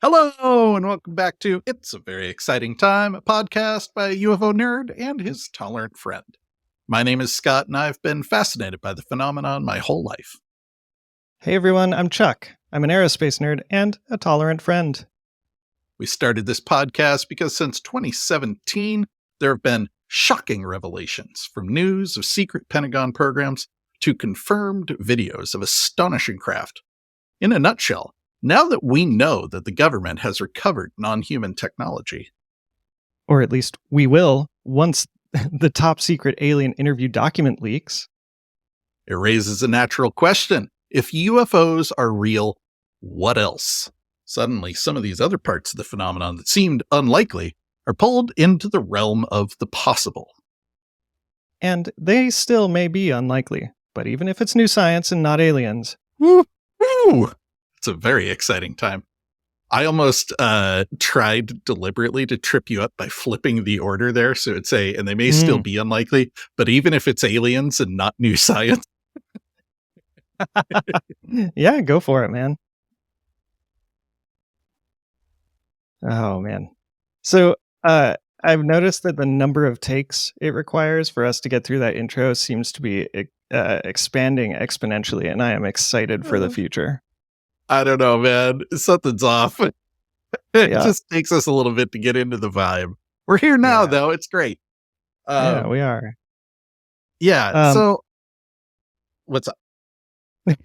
Hello, and welcome back to It's a Very Exciting Time, a podcast by a UFO nerd and his tolerant friend. My name is Scott, and I've been fascinated by the phenomenon my whole life. Hey everyone, I'm Chuck. I'm an aerospace nerd and a tolerant friend. We started this podcast because since 2017, there have been shocking revelations, from news of secret Pentagon programs to confirmed videos of astonishing craft. In a nutshell, now that we know that the government has recovered non-human technology. Or at least we will, once the top secret alien interview document leaks. It raises a natural question. If UFOs are real, what else? Suddenly, some of these other parts of the phenomenon that seemed unlikely are pulled into the realm of the possible. And they still may be unlikely, but even if it's new science and not aliens. Woo! It's a very exciting time. I almost tried deliberately to trip you up by flipping the order there. So it'd say, and they may still be unlikely, but even if it's aliens and not new science. Yeah, go for it, man. Oh, man. So I've noticed that the number of takes it requires for us to get through that intro seems to be expanding exponentially, and I am excited for the future. I don't know, man. Something's off. It just takes us a little bit to get into the vibe. We're here now, though. It's great. Yeah, we are. Yeah. So, what's up?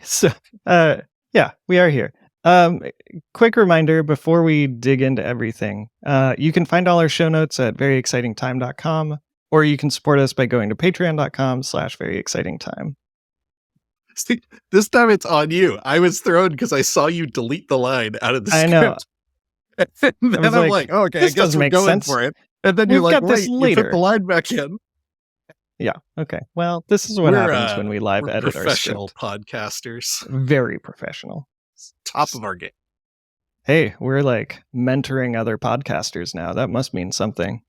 So, yeah, we are here. Quick reminder before we dig into everything, you can find all our show notes at veryexcitingtime.com, or you can support us by going to patreon.com/veryexcitingtime. See, this time it's on you. I was thrown because I saw you delete the line out of the script. I know. And then I'm like, oh, okay, I guess we're going for it. And then you're like, wait, you put the line back in. Yeah, okay. Well, this is what happens when we live edit our script. Professional podcasters. Very professional. Top of our game. Hey, we're like mentoring other podcasters now. That must mean something.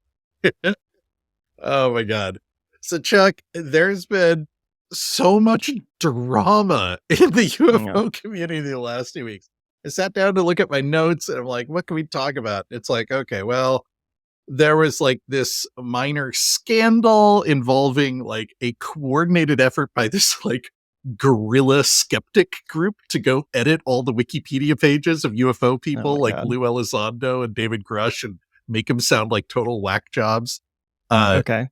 Oh my God. So Chuck, there's been so much drama in the UFO community the last 2 weeks. I sat down to look at my notes and I'm like, what can we talk about? It's like, okay, well, there was like this minor scandal involving like a coordinated effort by this like guerrilla skeptic group to go edit all the Wikipedia pages of UFO people like Lou Elizondo and David Grush and make them sound like total whack jobs. Okay.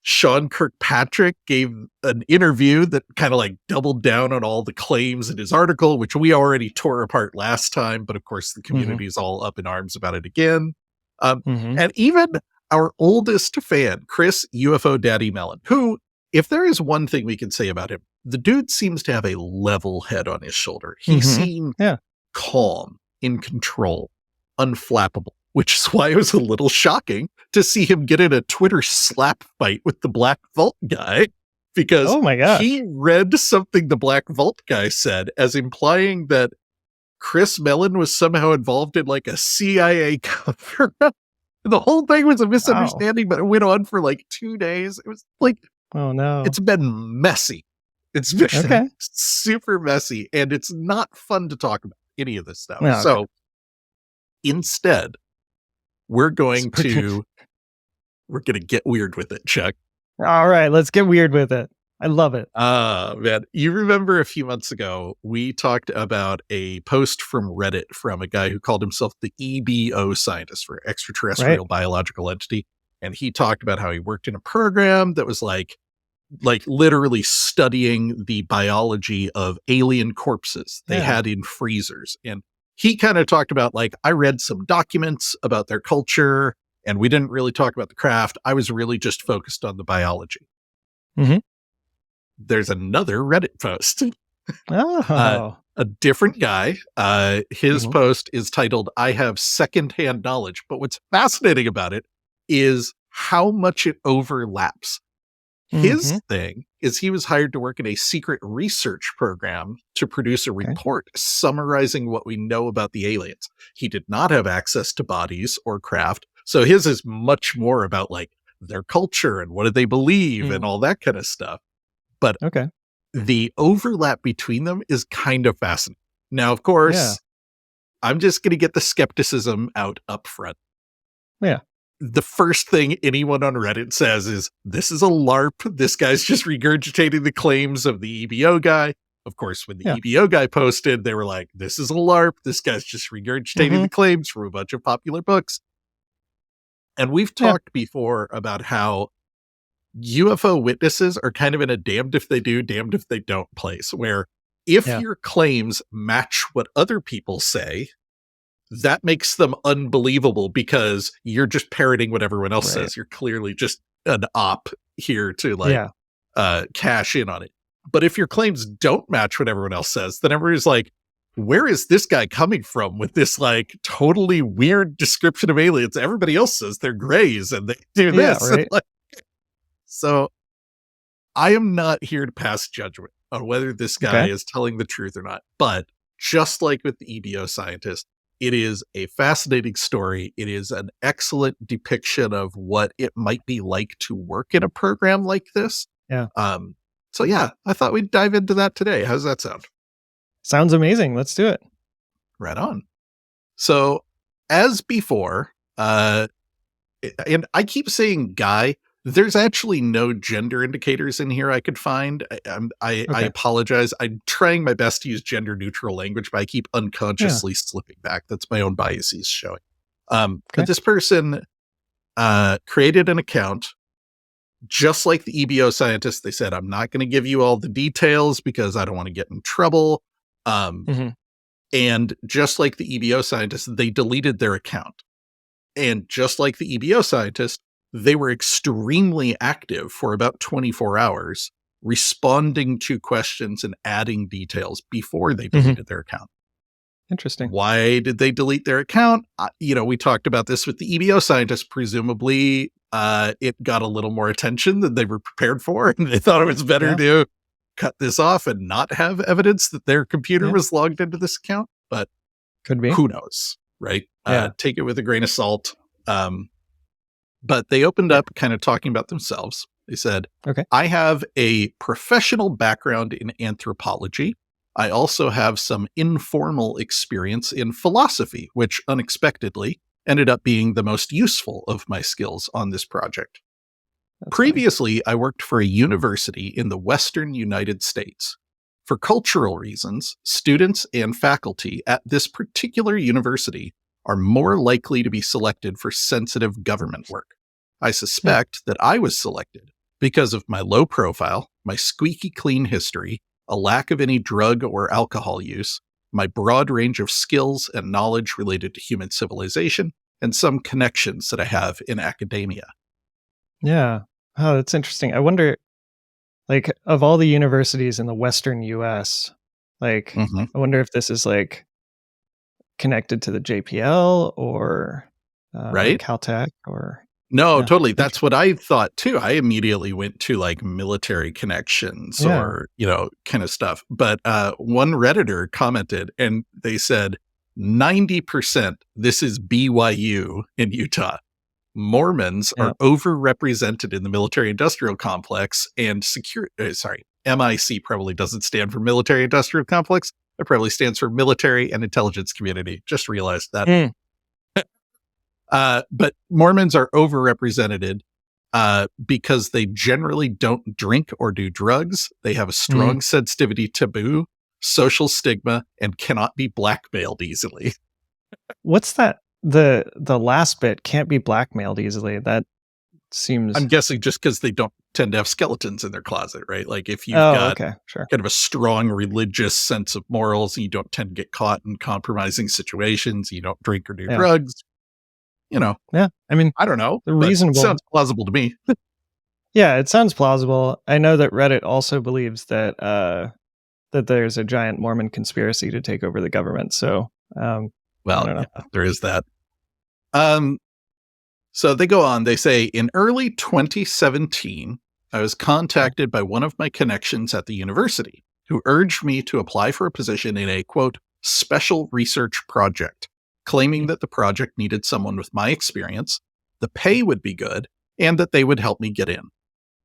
Sean Kirkpatrick gave an interview that kind of like doubled down on all the claims in his article, which we already tore apart last time. But of course, the community is all up in arms about it again. And even our oldest fan, Chris UFO Daddy Mellon, who, if there is one thing we can say about him, the dude seems to have a level head on his shoulder. He seemed calm, in control, unflappable, which is why it was a little shocking to see him get in a Twitter slap fight with the Black Vault guy, because he read something the Black Vault guy said as implying that Chris Mellon was somehow involved in like a CIA cover-up. The whole thing was a misunderstanding, but it went on for like 2 days. It was like, oh no, it's been messy. It's been super messy, and it's not fun to talk about any of this stuff. So instead, we're going to get weird with it, Chuck. All right, let's get weird with it. I love it. Man, you remember a few months ago, we talked about a post from Reddit from a guy who called himself the EBO scientist, for extraterrestrial biological entity. And he talked about how he worked in a program that was like literally studying the biology of alien corpses they had in freezers. And he kind of talked about like, I read some documents about their culture and we didn't really talk about the craft. I was really just focused on the biology. There's another Reddit post. A different guy. His post is titled, I have secondhand knowledge. But what's fascinating about it is how much it overlaps. His thing is he was hired to work in a secret research program to produce a report summarizing what we know about the aliens. He did not have access to bodies or craft. So his is much more about like their culture and what do they believe and all that kind of stuff. But the overlap between them is kind of fascinating. Now, of course, I'm just going to get the skepticism out up front. Yeah. The first thing anyone on Reddit says is, this is a LARP. This guy's just regurgitating the claims of the EBO guy. Of course, when the EBO guy posted, they were like, this is a LARP. This guy's just regurgitating the claims from a bunch of popular books. And we've talked before about how UFO witnesses are kind of in a damned if they do, damned if they don't place, where if your claims match what other people say, that makes them unbelievable because you're just parroting what everyone else says. You're clearly just an op here to cash in on it. But if your claims don't match what everyone else says, then everybody's like, where is this guy coming from with this like totally weird description of aliens? Everybody else says they're grays and they do this. Right. So I am not here to pass judgment on whether this guy is telling the truth or not. But just like with the EBO scientist, it is a fascinating story. It is an excellent depiction of what it might be like to work in a program like this. Yeah. So yeah, I thought we'd dive into that today. How's that sound? Sounds amazing. Let's do it. Right on. So as before, and I keep saying guy, there's actually no gender indicators in here I could find. I apologize. I'm trying my best to use gender neutral language, but I keep unconsciously slipping back. That's my own biases showing. But this person created an account just like the EBO scientist. They said, I'm not going to give you all the details because I don't want to get in trouble. And just like the EBO scientist, they deleted their account. And just like the EBO scientist, they were extremely active for about 24 hours, responding to questions and adding details before they deleted their account. Interesting. Why did they delete their account? We talked about this with the EBO scientist. Presumably, it got a little more attention than they were prepared for, and they thought it was better to cut this off and not have evidence that their computer was logged into this account. But could be. Who knows, right? Take it with a grain of salt. But they opened up kind of talking about themselves. They said, I have a professional background in anthropology. I also have some informal experience in philosophy, which unexpectedly ended up being the most useful of my skills on this project. Previously, I worked for a university in the Western United States. For cultural reasons, students and faculty at this particular university are more likely to be selected for sensitive government work. I suspect that I was selected because of my low profile, my squeaky clean history, a lack of any drug or alcohol use, my broad range of skills and knowledge related to human civilization, and some connections that I have in academia. Yeah. Oh, that's interesting. I wonder, like, of all the universities in the Western US, like, I wonder if this is like connected to the JPL or Caltech or... No, totally. That's what I thought too. I immediately went to like military connections or, kind of stuff. But one Redditor commented and they said 90% this is BYU in Utah. Mormons are overrepresented in the military industrial complex and MIC probably doesn't stand for military industrial complex. It probably stands for military and intelligence community. Just realized that. But Mormons are overrepresented because they generally don't drink or do drugs. They have a strong sensitivity to taboo, social stigma, and cannot be blackmailed easily. What's that? The last bit, can't be blackmailed easily. That seems... I'm guessing just because they don't tend to have skeletons in their closet, right? Like if you've got kind of a strong religious sense of morals and you don't tend to get caught in compromising situations, you don't drink or do drugs. I mean, I don't know. Reasonable. It sounds plausible to me. Yeah, it sounds plausible. I know that Reddit also believes that that there's a giant Mormon conspiracy to take over the government. So, there is that. So they go on. They say, in early 2017, I was contacted by one of my connections at the university who urged me to apply for a position in a, quote, special research project, claiming that the project needed someone with my experience, the pay would be good, and that they would help me get in.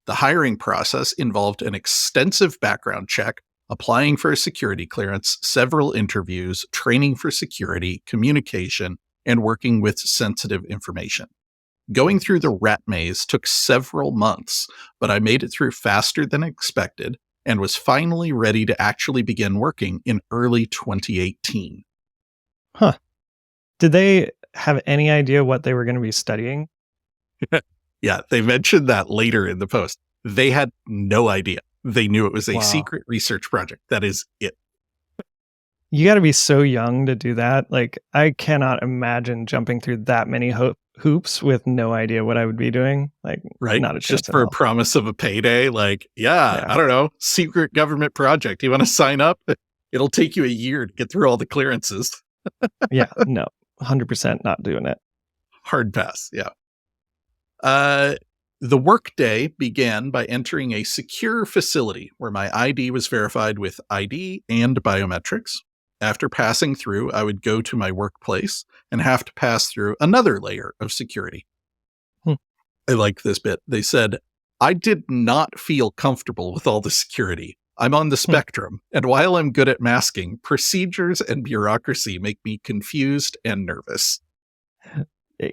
The hiring process involved an extensive background check applying for a security clearance, several interviews, training for security, communication, and working with sensitive information. Going through the rat maze took several months, but I made it through faster than expected and was finally ready to actually begin working in early 2018. Huh. Did they have any idea what they were going to be studying? Yeah, they mentioned that later in the post. They had no idea. They knew it was a Wow. secret research project. That is it. You got to be so young to do that. Like, I cannot imagine jumping through that many hoops with no idea what I would be doing. Like, Right? not a chance Just at for a all. promise of a payday. Like, yeah, I Yeah. don't know, secret government project. You want to sign up? It'll take you a year to get through all the clearances. Yeah. No, 100% not doing it. Hard pass. Yeah. The workday began by entering a secure facility where my ID was verified with ID and biometrics. After passing through, I would go to my workplace and have to pass through another layer of security. Hmm. I like this bit. They said, I did not feel comfortable with all the security. I'm on the spectrum, and while I'm good at masking, procedures and bureaucracy make me confused and nervous.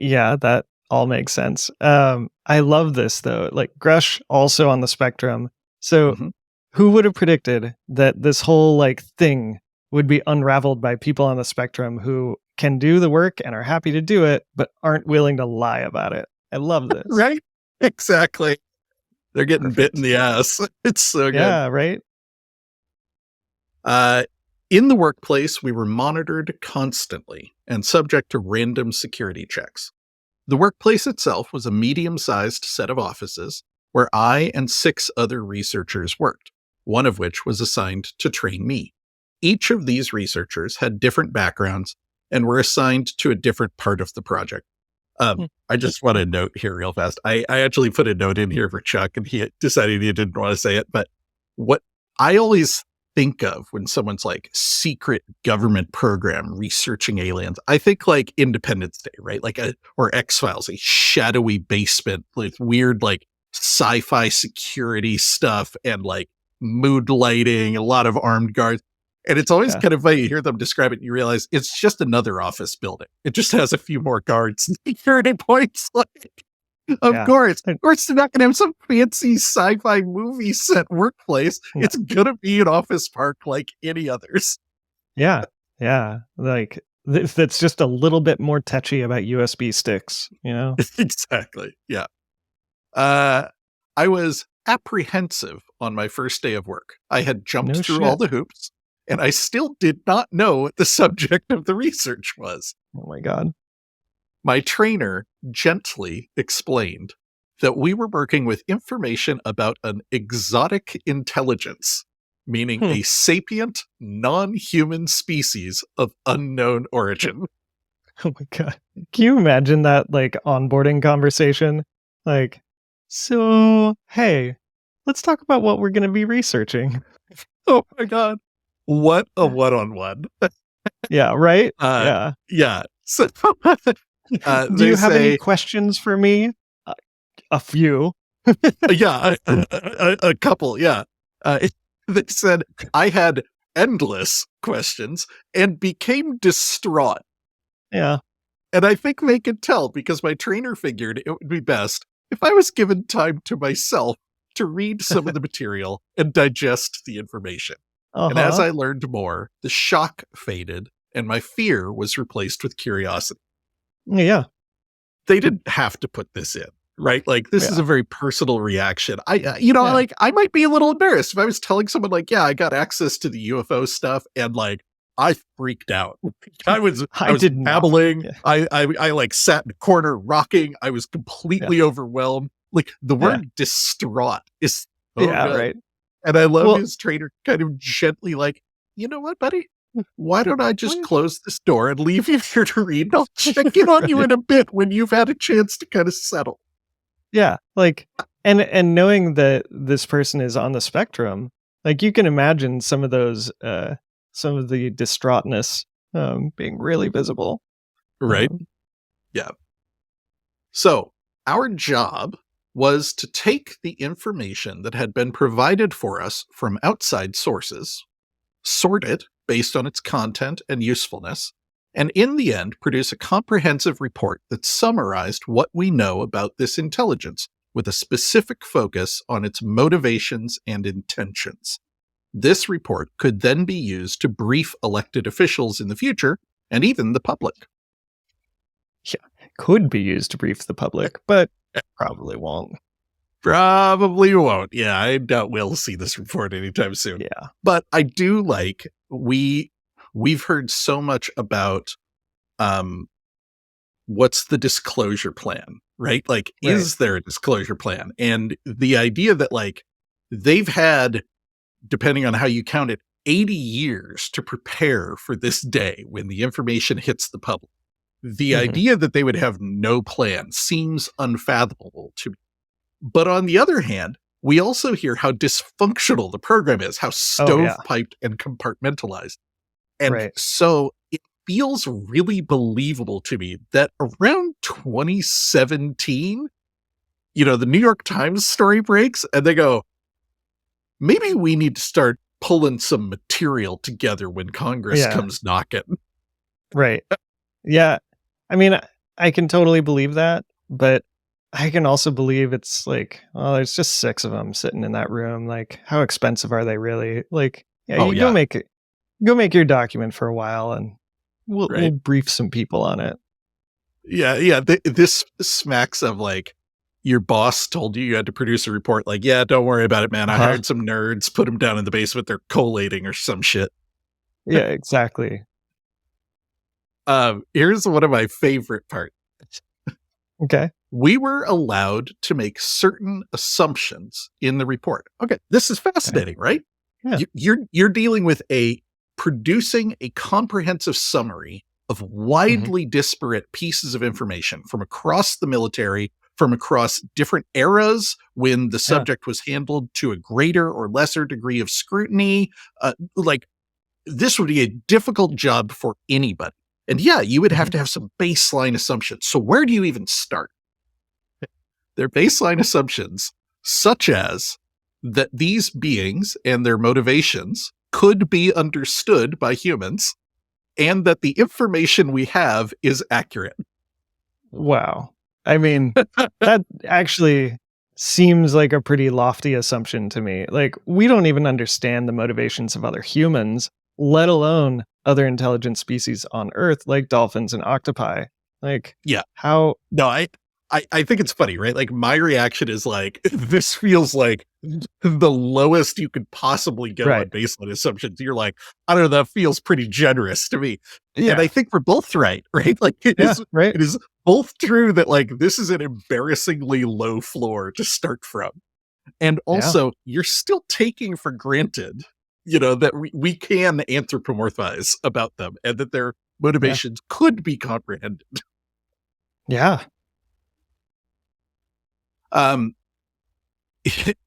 Yeah, that all makes sense. I love this though. Like Grush also on the spectrum. So Mhm. who would have predicted that this whole like thing would be unraveled by people on the spectrum who can do the work and are happy to do it, but aren't willing to lie about it? I love this. Right? Exactly. They're getting bit Perfect. in the ass. It's so good. Yeah, right? In the workplace, we were monitored constantly and subject to random security checks. The workplace itself was a medium-sized set of offices where I and 6 other researchers worked, one of which was assigned to train me. Each of these researchers had different backgrounds and were assigned to a different part of the project. I just want to note here real fast. I actually put a note in here for Chuck, and he decided he didn't want to say it. But what I always think of when someone's like secret government program researching aliens, I think like Independence Day, right? Like or X-Files, a shadowy basement with weird like sci-fi security stuff and like mood lighting, a lot of armed guards. And it's always Yeah. kind of funny you hear them describe it and you realize it's just another office building. It just has a few more guards and security points. Like, of Yeah. course. And- Of course, they're not going to have some fancy sci-fi movie set workplace. No. It's going to be an office park like any others. Yeah. Yeah. Like that's just a little bit more touchy about USB sticks, you know? Exactly. Yeah. I was apprehensive on my first day of work. I had jumped No through all shit. the hoops, and I still did not know what the subject of the research was. Oh my God. My trainer gently explained that we were working with information about an exotic intelligence, meaning a sapient, non-human species of unknown origin. Oh my God. Can you imagine that like onboarding conversation? Like, so hey, let's talk about what we're gonna be researching. Oh my God. What a one-on-one. Yeah, right? Yeah. So Do they you have any say, questions for me? A few. yeah, a couple, yeah. They said I had endless questions and became distraught. Yeah. And I think they could tell because my trainer figured it would be best if I was given time to myself to read some of the material and digest the information. And as I learned more, the shock faded and my fear was replaced with curiosity. Yeah. They didn't have to put this in, right? Like this is Yeah. a very personal reaction. I Yeah. like I might be a little embarrassed if I was telling someone like, yeah, I got access to the UFO stuff and like I freaked out. I was did not. babbling. Yeah. I like sat in a corner rocking. I was completely overwhelmed. Like the word distraught is so good. Right. And I love his trainer kind of gently like, you know what, buddy? Why don't I just close this door and leave you here to read? I'll check in on you in a bit when you've had a chance to kind of settle. Yeah. Like and knowing that this person is on the spectrum, like you can imagine some of those some of the distraughtness being really visible. Right? Yeah. So our job was to take the information that had been provided for us from outside sources, sort it based on its content and usefulness, and in the end produce a comprehensive report that summarized what we know about this intelligence with a specific focus on its motivations and intentions. This report could then be used to brief elected officials in the future and even the public. Yeah, could be used to brief the public, but probably won't. Probably won't. Yeah, I doubt we'll see this report anytime soon. Yeah. But I do like we've heard so much about what's the disclosure plan, right? Like, Right. is there a disclosure plan? And the idea that like they've had, depending on how you count it, 80 years to prepare for this day when the information hits the public. The idea that they would have no plan seems unfathomable to me. But on the other hand, we also hear how dysfunctional the program is, how stovepiped and compartmentalized. And so it feels really believable to me that around 2017, the New York Times story breaks and they go, maybe we need to start pulling some material together when Congress comes knocking. Right. Yeah. I mean, I can totally believe that, but I can also believe it's like, oh, there's just 6 of them sitting in that room. Like, how expensive are they really? Like, go make your document for a while and we'll brief some people on it. Yeah. This smacks of like, your boss told you had to produce a report. Like, yeah, don't worry about it, man. I hired some nerds, put them down in the basement. They're collating or some shit. Yeah, exactly. Here's one of my favorite parts. Okay. We were allowed to make certain assumptions in the report. Okay, this is fascinating, right? Yeah. You're dealing with producing a comprehensive summary of widely disparate pieces of information from across the military, from across different eras when the subject was handled to a greater or lesser degree of scrutiny. Like, this would be a difficult job for anybody. And yeah, you would have to have some baseline assumptions. So where do you even start? Their baseline assumptions, such as that these beings and their motivations could be understood by humans, and that the information we have is accurate. Wow. I mean, that actually seems like a pretty lofty assumption to me. Like, we don't even understand the motivations of other humans, let alone other intelligent species on Earth, like dolphins and octopi. Like, how? No, I think it's funny, right? Like, my reaction is like, this feels like the lowest you could possibly go on baseline assumptions. You're like, I don't know, that feels pretty generous to me. Yeah. And I think we're both right? Like, it is both true that like, this is an embarrassingly low floor to start from. And also, you're still taking for granted, that we can anthropomorphize about them and that their motivations could be comprehended. Yeah.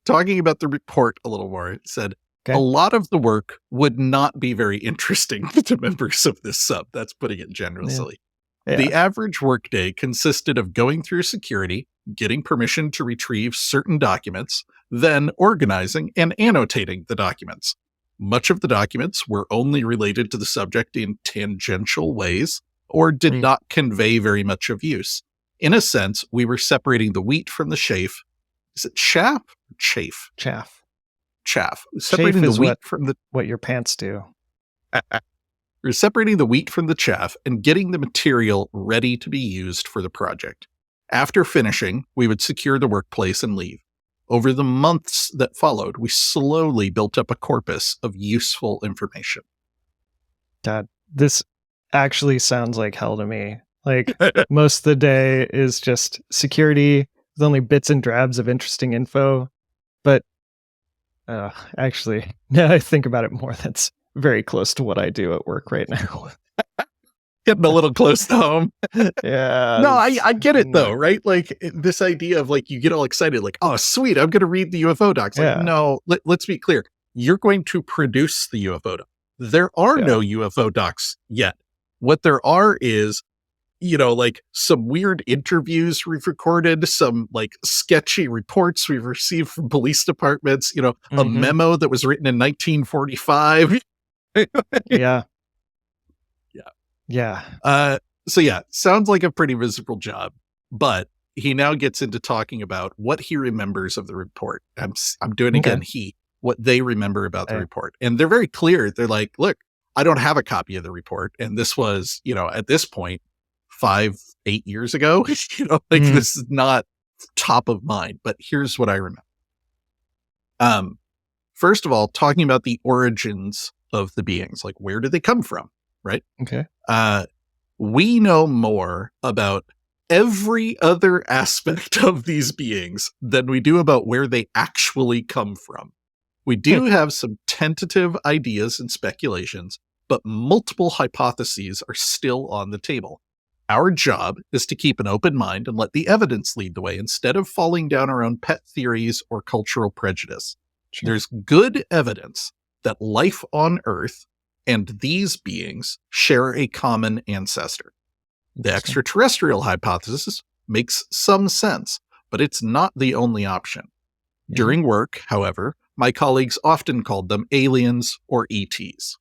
Talking about the report a little more, it said, a lot of the work would not be very interesting to members of this sub. That's putting it generously. Yeah. The average workday consisted of going through security, getting permission to retrieve certain documents, then organizing and annotating the documents. Much of the documents were only related to the subject in tangential ways or did not convey very much of use. In a sense, we were separating the wheat from the chaff. Is it chaff or chafe? Chaff. Separating chafe the wheat from the... What your pants do. We're separating the wheat from the chaff and getting the material ready to be used for the project. After finishing, we would secure the workplace and leave. Over the months that followed, we slowly built up a corpus of useful information. God, this actually sounds like hell to me. Like, most of the day is just security with only bits and drabs of interesting info. But actually, now I think about it more, that's very close to what I do at work right now. Getting a little close to home. Yeah. No, I get it though, right? Like, this idea of like, you get all excited, like, oh, sweet, I'm going to read the UFO docs. Like, no, let's be clear. You're going to produce the UFO doc. There are no UFO docs yet. What there are is like some weird interviews we've recorded, some like sketchy reports we've received from police departments, a Mm-hmm. memo that was written in 1945. Yeah. Yeah. Yeah. So yeah, sounds like a pretty miserable job, but he now gets into talking about what he remembers of the report. I'm doing Okay. again, what they remember about the Hey. report. And they're very clear. They're like, look, I don't have a copy of the report. And this was, at this point, 8 years ago, like Mm, this is not top of mind, but here's what I remember. Um, First of all, talking about the origins of the beings, like where do they come from? Right. okay. Uh, we know more about every other aspect of these beings than we do about where they actually come from. We Hmm. do have some tentative ideas and speculations, but multiple hypotheses are still on the table. Our job is to keep an open mind and let the evidence lead the way instead of falling down our own pet theories or cultural prejudice. Sure. There's good evidence that life on Earth and these beings share a common ancestor. The Interesting. extraterrestrial hypothesis makes some sense, but it's not the only option. Yeah. During work, however, my colleagues often called them aliens or ETs,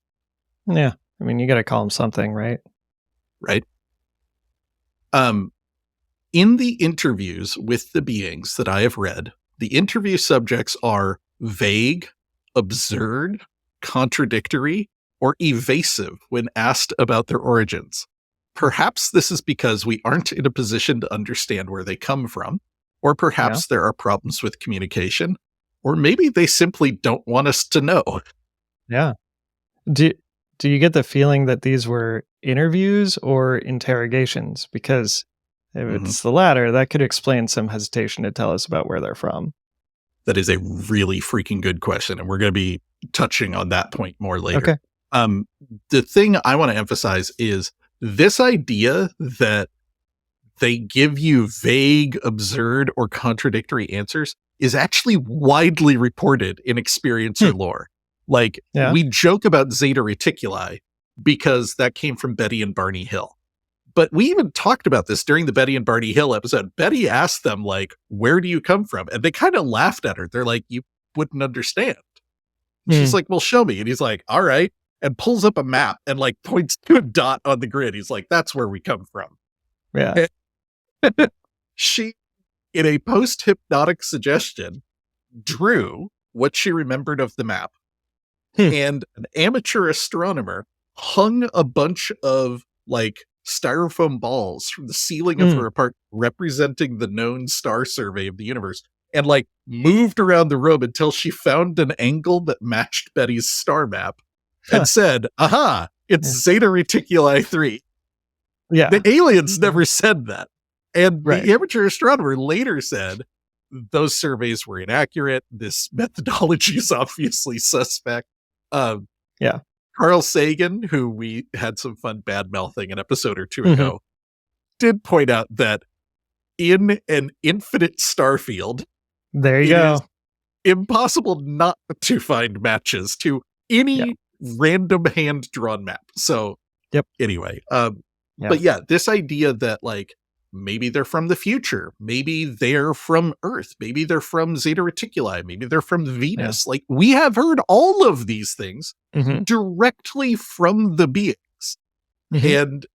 Yeah. I mean, you got to call them something, right? right? Um, in the interviews with the beings that I have read, the interview subjects are vague, absurd, contradictory, or evasive when asked about their origins. Perhaps this is because we aren't in a position to understand where they come from, or Yeah. perhaps there are problems with communication, or maybe they simply don't want us to know. Yeah. Do do you get the feeling that these were interviews or interrogations? Because if Mhm. it's the latter, that could explain some hesitation to tell us about where they're from. That is a really freaking good question, and we're going to be touching on that point more later. Okay. Um, the thing I want to emphasize is this idea that they give you vague, absurd, or contradictory answers is actually widely reported in experience Hmm. or lore. Like, Yeah. we joke about Zeta Reticuli because that came from Betty and Barney Hill. But we even talked about this during the Betty and Barney Hill episode. Betty asked them, like, where do you come from? And they kind of laughed at her. They're like, you wouldn't understand. And she's Mm. like, well, show me. And he's like, all right. And pulls up a map and like points to a dot on the grid. He's like, that's where we come from. Yeah. She, in a post hypnotic suggestion, drew what she remembered of the map. Hmm. And an amateur astronomer hung a bunch of like styrofoam balls from the ceiling of Mm. her apartment representing the known star survey of the universe and like moved around the room until she found an angle that matched Betty's star map Huh. and said, aha, it's Yeah. Zeta Reticuli 3. Yeah. The aliens never said that. And Right. the amateur astronomer later said those surveys were inaccurate. This methodology is obviously suspect. Um, Yeah. Carl Sagan, who we had some fun bad mouthing an episode or two Mhm. ago, did point out that in an infinite star field, There you it go. is impossible not to find matches to Yeah. any random hand drawn map. So Yep. anyway, Yeah. but yeah, this idea that like maybe they're from the future, maybe they're from Earth, maybe they're from Zeta Reticuli, maybe they're from Venus. Like we have heard all of these things Mhm. directly from the beings. Mhm. And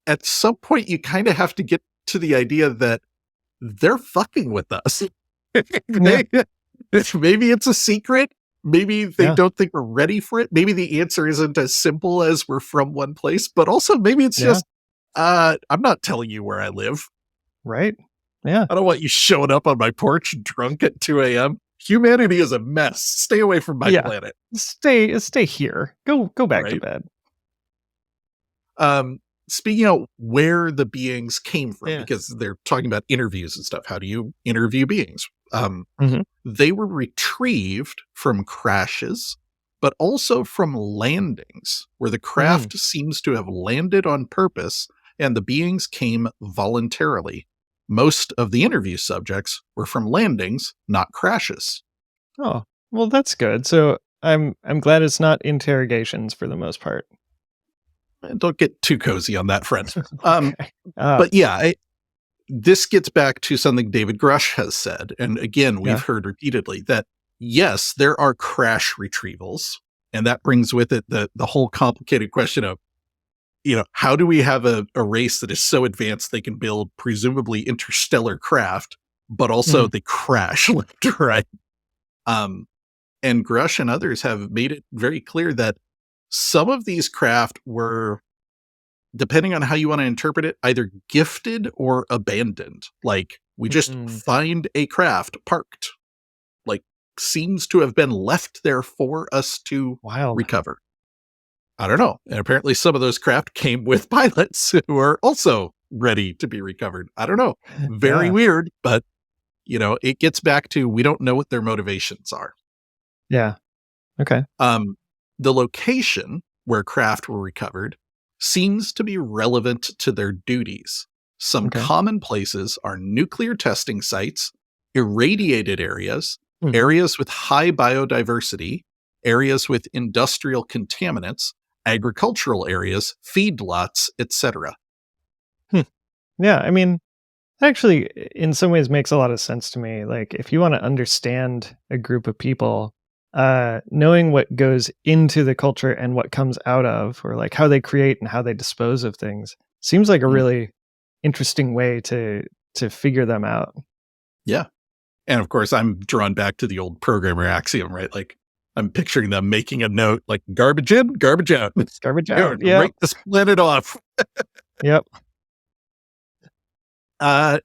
at some point you kind of have to get to the idea that they're fucking with us. Maybe it's a secret. Maybe they Yeah. don't think we're ready for it. Maybe the answer isn't as simple as we're from one place, but also maybe it's Yeah. just, I'm not telling you where I live. Right. Yeah. I don't want you showing up on my porch drunk at 2 a.m. Humanity is a mess. Stay away from my Yeah. planet. Stay here. Go back to Right. bed. Speaking of where the beings came from, Yeah. because they're talking about interviews and stuff. How do you interview beings? Mhm. They were retrieved from crashes, but also from landings, where the craft seems to have landed on purpose and the beings came voluntarily. Most of the interview subjects were from landings, not crashes. Oh, well, that's good. So I'm glad it's not interrogations for the most part. don't get too cozy on that front. Okay. But yeah, this gets back to something David Grush has said. And again, we've Yeah. heard repeatedly that, yes, there are crash retrievals. And that brings with it the whole complicated question of, how do we have a race that is so advanced they can build presumably interstellar craft, but also Mhm. they crash left to right? And Grush and others have made it very clear that some of these craft were, depending on how you want to interpret it, either gifted or abandoned. Like, we just Mhm. find a craft parked, like, seems to have been left there for us to Wild. recover. I don't know. And apparently some of those craft came with pilots who are also ready to be recovered. I don't know. Very Yeah. weird, but it gets back to, we don't know what their motivations are. Yeah. Okay. The location where craft were recovered seems to be relevant to their duties. Some Okay. common places are nuclear testing sites, irradiated areas, Mhm. areas with high biodiversity, areas with industrial contaminants, agricultural areas, feedlots, etc. Hmm. Yeah, I mean, actually, in some ways makes a lot of sense to me. Like, if you want to understand a group of people, knowing what goes into the culture and what comes out of, or like how they create and how they dispose of things, seems like a Mm, really interesting way to figure them out. yeah. And of course, I'm drawn back to the old programmer axiom, right? Like, I'm picturing them making a note like, garbage in, garbage out. Garbage out. Yep. Rate this planet off. Yep.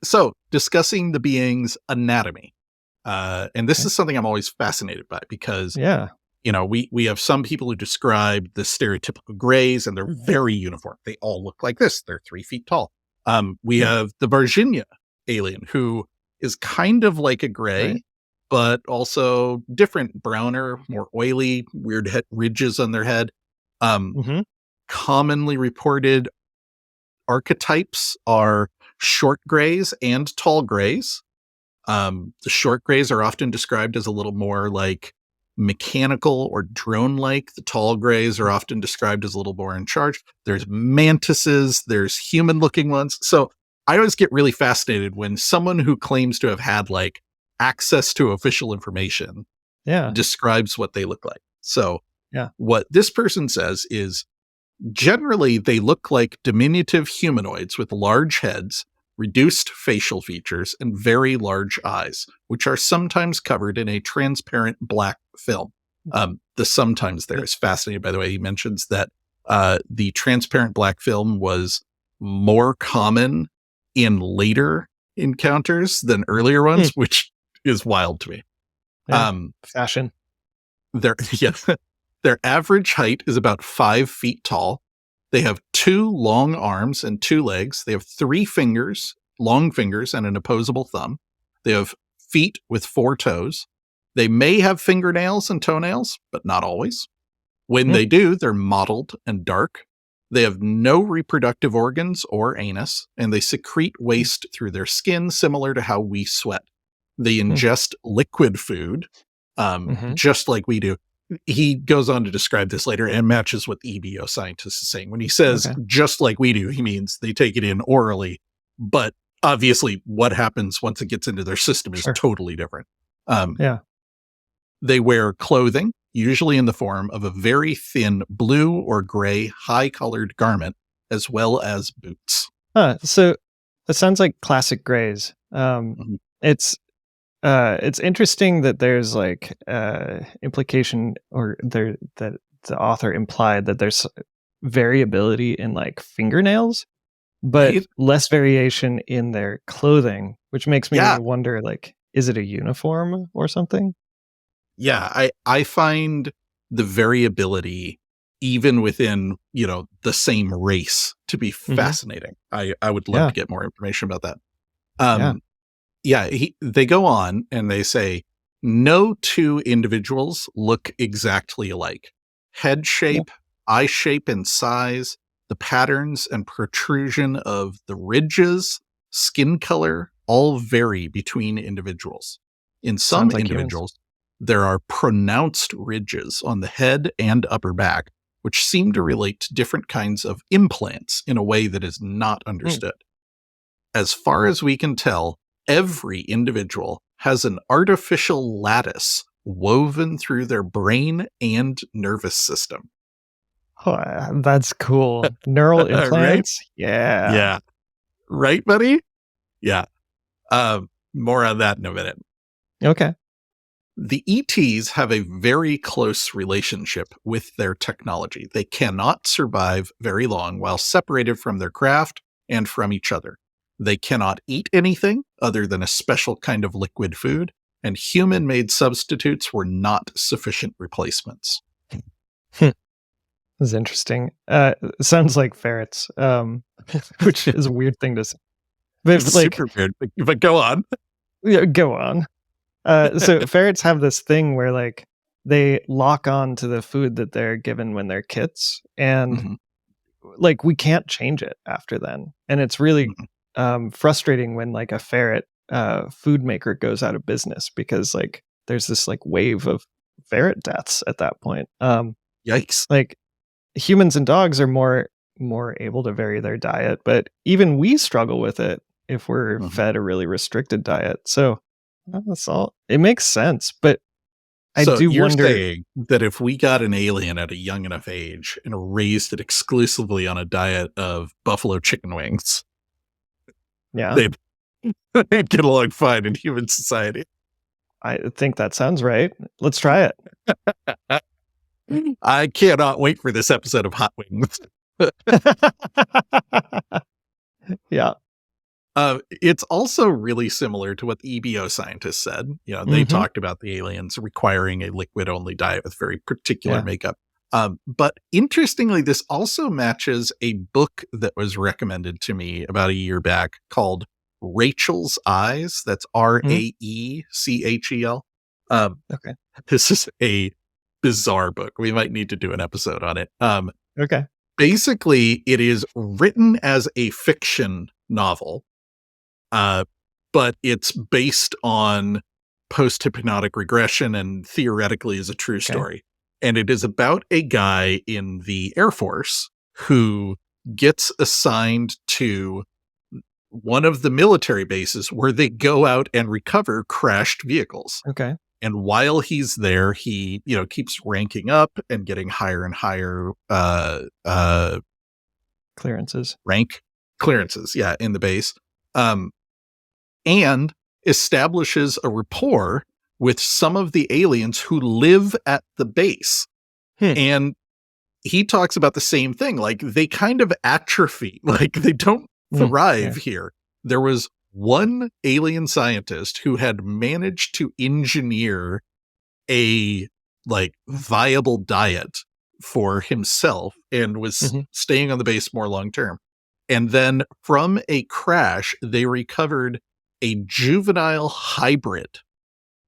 So discussing the being's anatomy. And this Okay. is something I'm always fascinated by because, Yeah. we have some people who describe the stereotypical grays and they're very uniform. They all look like this. They're 3 feet tall. We Hmm. have the Virginia alien who is kind of like a Right. gray, but also different, browner, more oily, weird ridges on their head. Um, Hmm. Commonly reported archetypes are short grays and tall grays. The short grays are often described as a little more like mechanical or drone like. The tall grays are often described as a little more in charge. There's mantises, there's human looking ones. So I always get really fascinated when someone who claims to have had like access to official information Yeah. describes what they look like. So Yeah. what this person says is, generally, they look like diminutive humanoids with large heads, reduced facial features, and very large eyes, which are sometimes covered in a transparent black film. The sometimes there is fascinating, by the way. He mentions that the transparent black film was more common in later encounters than earlier Hmm. ones, which is wild to me. Yeah. Um, Fashion. their yeah, their average height is about 5 feet tall. They have 2 long arms and 2 legs. They have 3 fingers, long fingers, and an opposable thumb. They have feet with 4 toes. They may have fingernails and toenails, but not always. When Hmm. they do, they're mottled and dark. They have no reproductive organs or anus, and they secrete waste through their skin, similar to how we sweat. They Hmm. ingest liquid food, Hmm. just like we do. He goes on to describe this later and matches what the EBO scientist is saying. When he says Okay. just like we do, he means they take it in orally, but obviously what happens once it gets into their system is Sure. totally different. Um, Yeah. they wear clothing, usually in the form of a very thin blue or gray high colored garment, as well as boots. So that sounds like classic grays. Mhm. It's it's interesting that there's like implication or there that the author implied that there's variability in like fingernails, but Right? less variation in their clothing, which makes me Yeah. wonder like, is it a uniform or something? Yeah, I find the variability even within, the same race to be Hmm. fascinating. I would love Yeah. to get more information about that. Yeah. Um, yeah, they go on and they say no 2 individuals look exactly alike. Head Yeah. shape, eye shape and size, the patterns and protrusion of the ridges, skin color all vary between individuals. In some Sounds like humans. individuals, there are pronounced ridges on the head and upper back, which seem to relate to different kinds of implants in a way that is not understood. As far as we can tell, every individual has an artificial lattice woven through their brain and nervous system. Oh, that's cool. Neural Right? implants? Yeah. Yeah. Right, buddy? Yeah. More on that in a minute. Okay. The ETs have a very close relationship with their technology. They cannot survive very long while separated from their craft and from each other. They cannot eat anything other than a special kind of liquid food, and human-made substitutes were not sufficient replacements. This is interesting. Sounds like ferrets, which is a weird thing to say. But It's like, super weird, but go on. yeah, go on. So ferrets have this thing where like they lock on to the food that they're given when they're kits, and Mhm, like we can't change it after then. And it's really frustrating when like a ferret food maker goes out of business because like there's this like wave of ferret deaths at that point. Yikes. Like humans and dogs are more able to vary their diet, but even we struggle with it if we're Mhm. fed a really restricted diet. So that's all. It makes sense, but I So do you're wonder. saying that if we got an alien at a young enough age and raised it exclusively on a diet of buffalo chicken wings, Yeah, they'd, they'd get along fine in human society? I think that sounds right. Let's try I cannot wait for this episode of Hot Wings. it. Yeah. It's also really similar to what the EBO scientists said. You know, they Hmm. talked about the aliens requiring a liquid-only diet with very particular Yeah. makeup. But interestingly, this also matches a book that was recommended to me about a year back called Rachel's Eyes. That's Raechel. Okay. This is a bizarre book. We might need to do an episode on it. Okay. Basically, it is written as a fiction novel, but it's based on post-hypnotic regression and theoretically is a true story. And it is about a guy in the Air Force who gets assigned to one of the military bases where they go out and recover crashed vehicles. Okay. And while he's there, he, keeps ranking up and getting higher and higher Clearances. rank clearances, in the base. And establishes a rapport with some of the aliens who live at the base. And he talks about the same thing. Like they kind of atrophy, like they don't thrive here. There was one alien scientist who had managed to engineer a viable diet for himself and was staying on the base more long term. And then from a crash, they recovered a juvenile hybrid.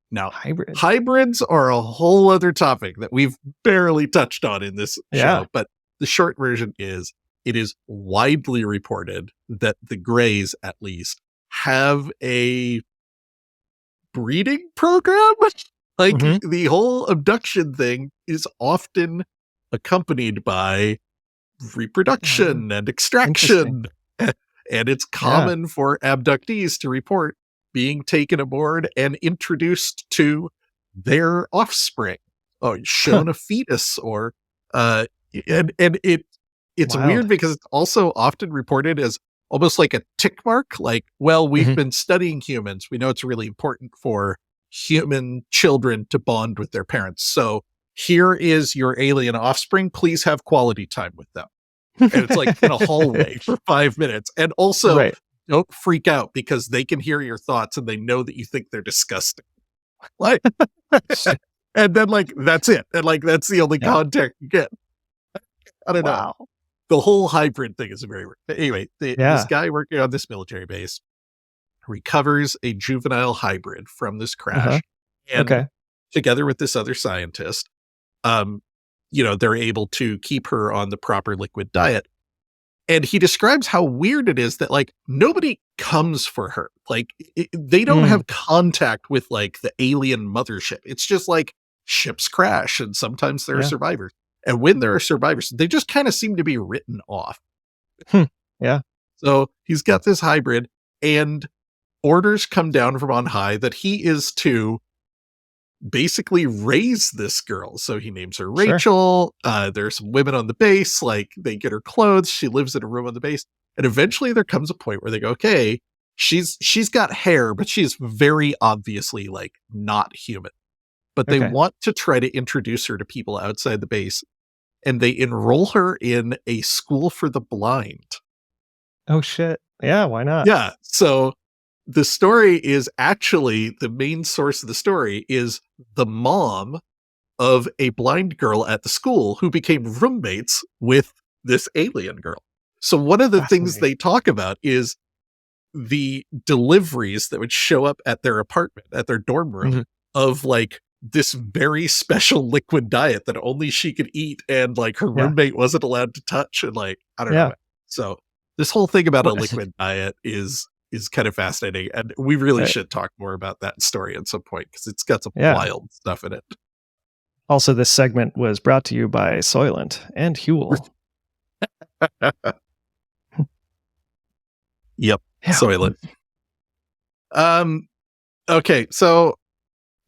Now, hybrids are a whole other topic that we've barely touched on in this show, but the short version is it is widely reported that the Greys, at least, have a breeding program. The whole abduction thing is often accompanied by reproduction and extraction. And it's common for abductees to report being taken aboard and introduced to their offspring, or shown a fetus, or it's weird because it's also often reported as almost like a tick mark. Like, well, we've been studying humans. We know it's really important for human children to bond with their parents. So here is your alien offspring. Please have quality time with them. And it's like in a hallway for 5 minutes. And also don't freak out because they can hear your thoughts and they know that you think they're disgusting. Like, and then that's it. And that's the only contact you get. I don't know. The whole hybrid thing is very weird. But anyway, this guy working on this military base recovers a juvenile hybrid from this crash. And together with this other scientist, they're able to keep her on the proper liquid diet. And he describes how weird it is that nobody comes for her. They don't have contact with the alien mothership. It's just ships crash and sometimes there are survivors. And when there are survivors, they just kind of seem to be written off. Yeah. So he's got this hybrid, and orders come down from on high that he is to basically raise this girl. So he names her Sure. Rachel. There's some women on the base, like they get her clothes. She lives in a room on the base. And eventually there comes a point where they go, okay, she's got hair, but she's very obviously like not human. But they Okay. want to try to introduce her to people outside the base. And they enroll her in a school for the blind. Oh shit. Yeah, why not? Yeah. So the story is actually, the main source of the story is the mom of a blind girl at the school who became roommates with this alien girl. So one of the things Fascinating. they talk about is the deliveries that would show up at their apartment, at their dorm room, of like this very special liquid diet that only she could eat, and like her roommate wasn't allowed to touch, and like, I don't know. So this whole thing about a liquid diet is kind of fascinating, and we really should talk more about that story at some point, because it's got some wild stuff in it. Also, this segment was brought to you by Soylent and Huel. Yep, Soylent. Okay, so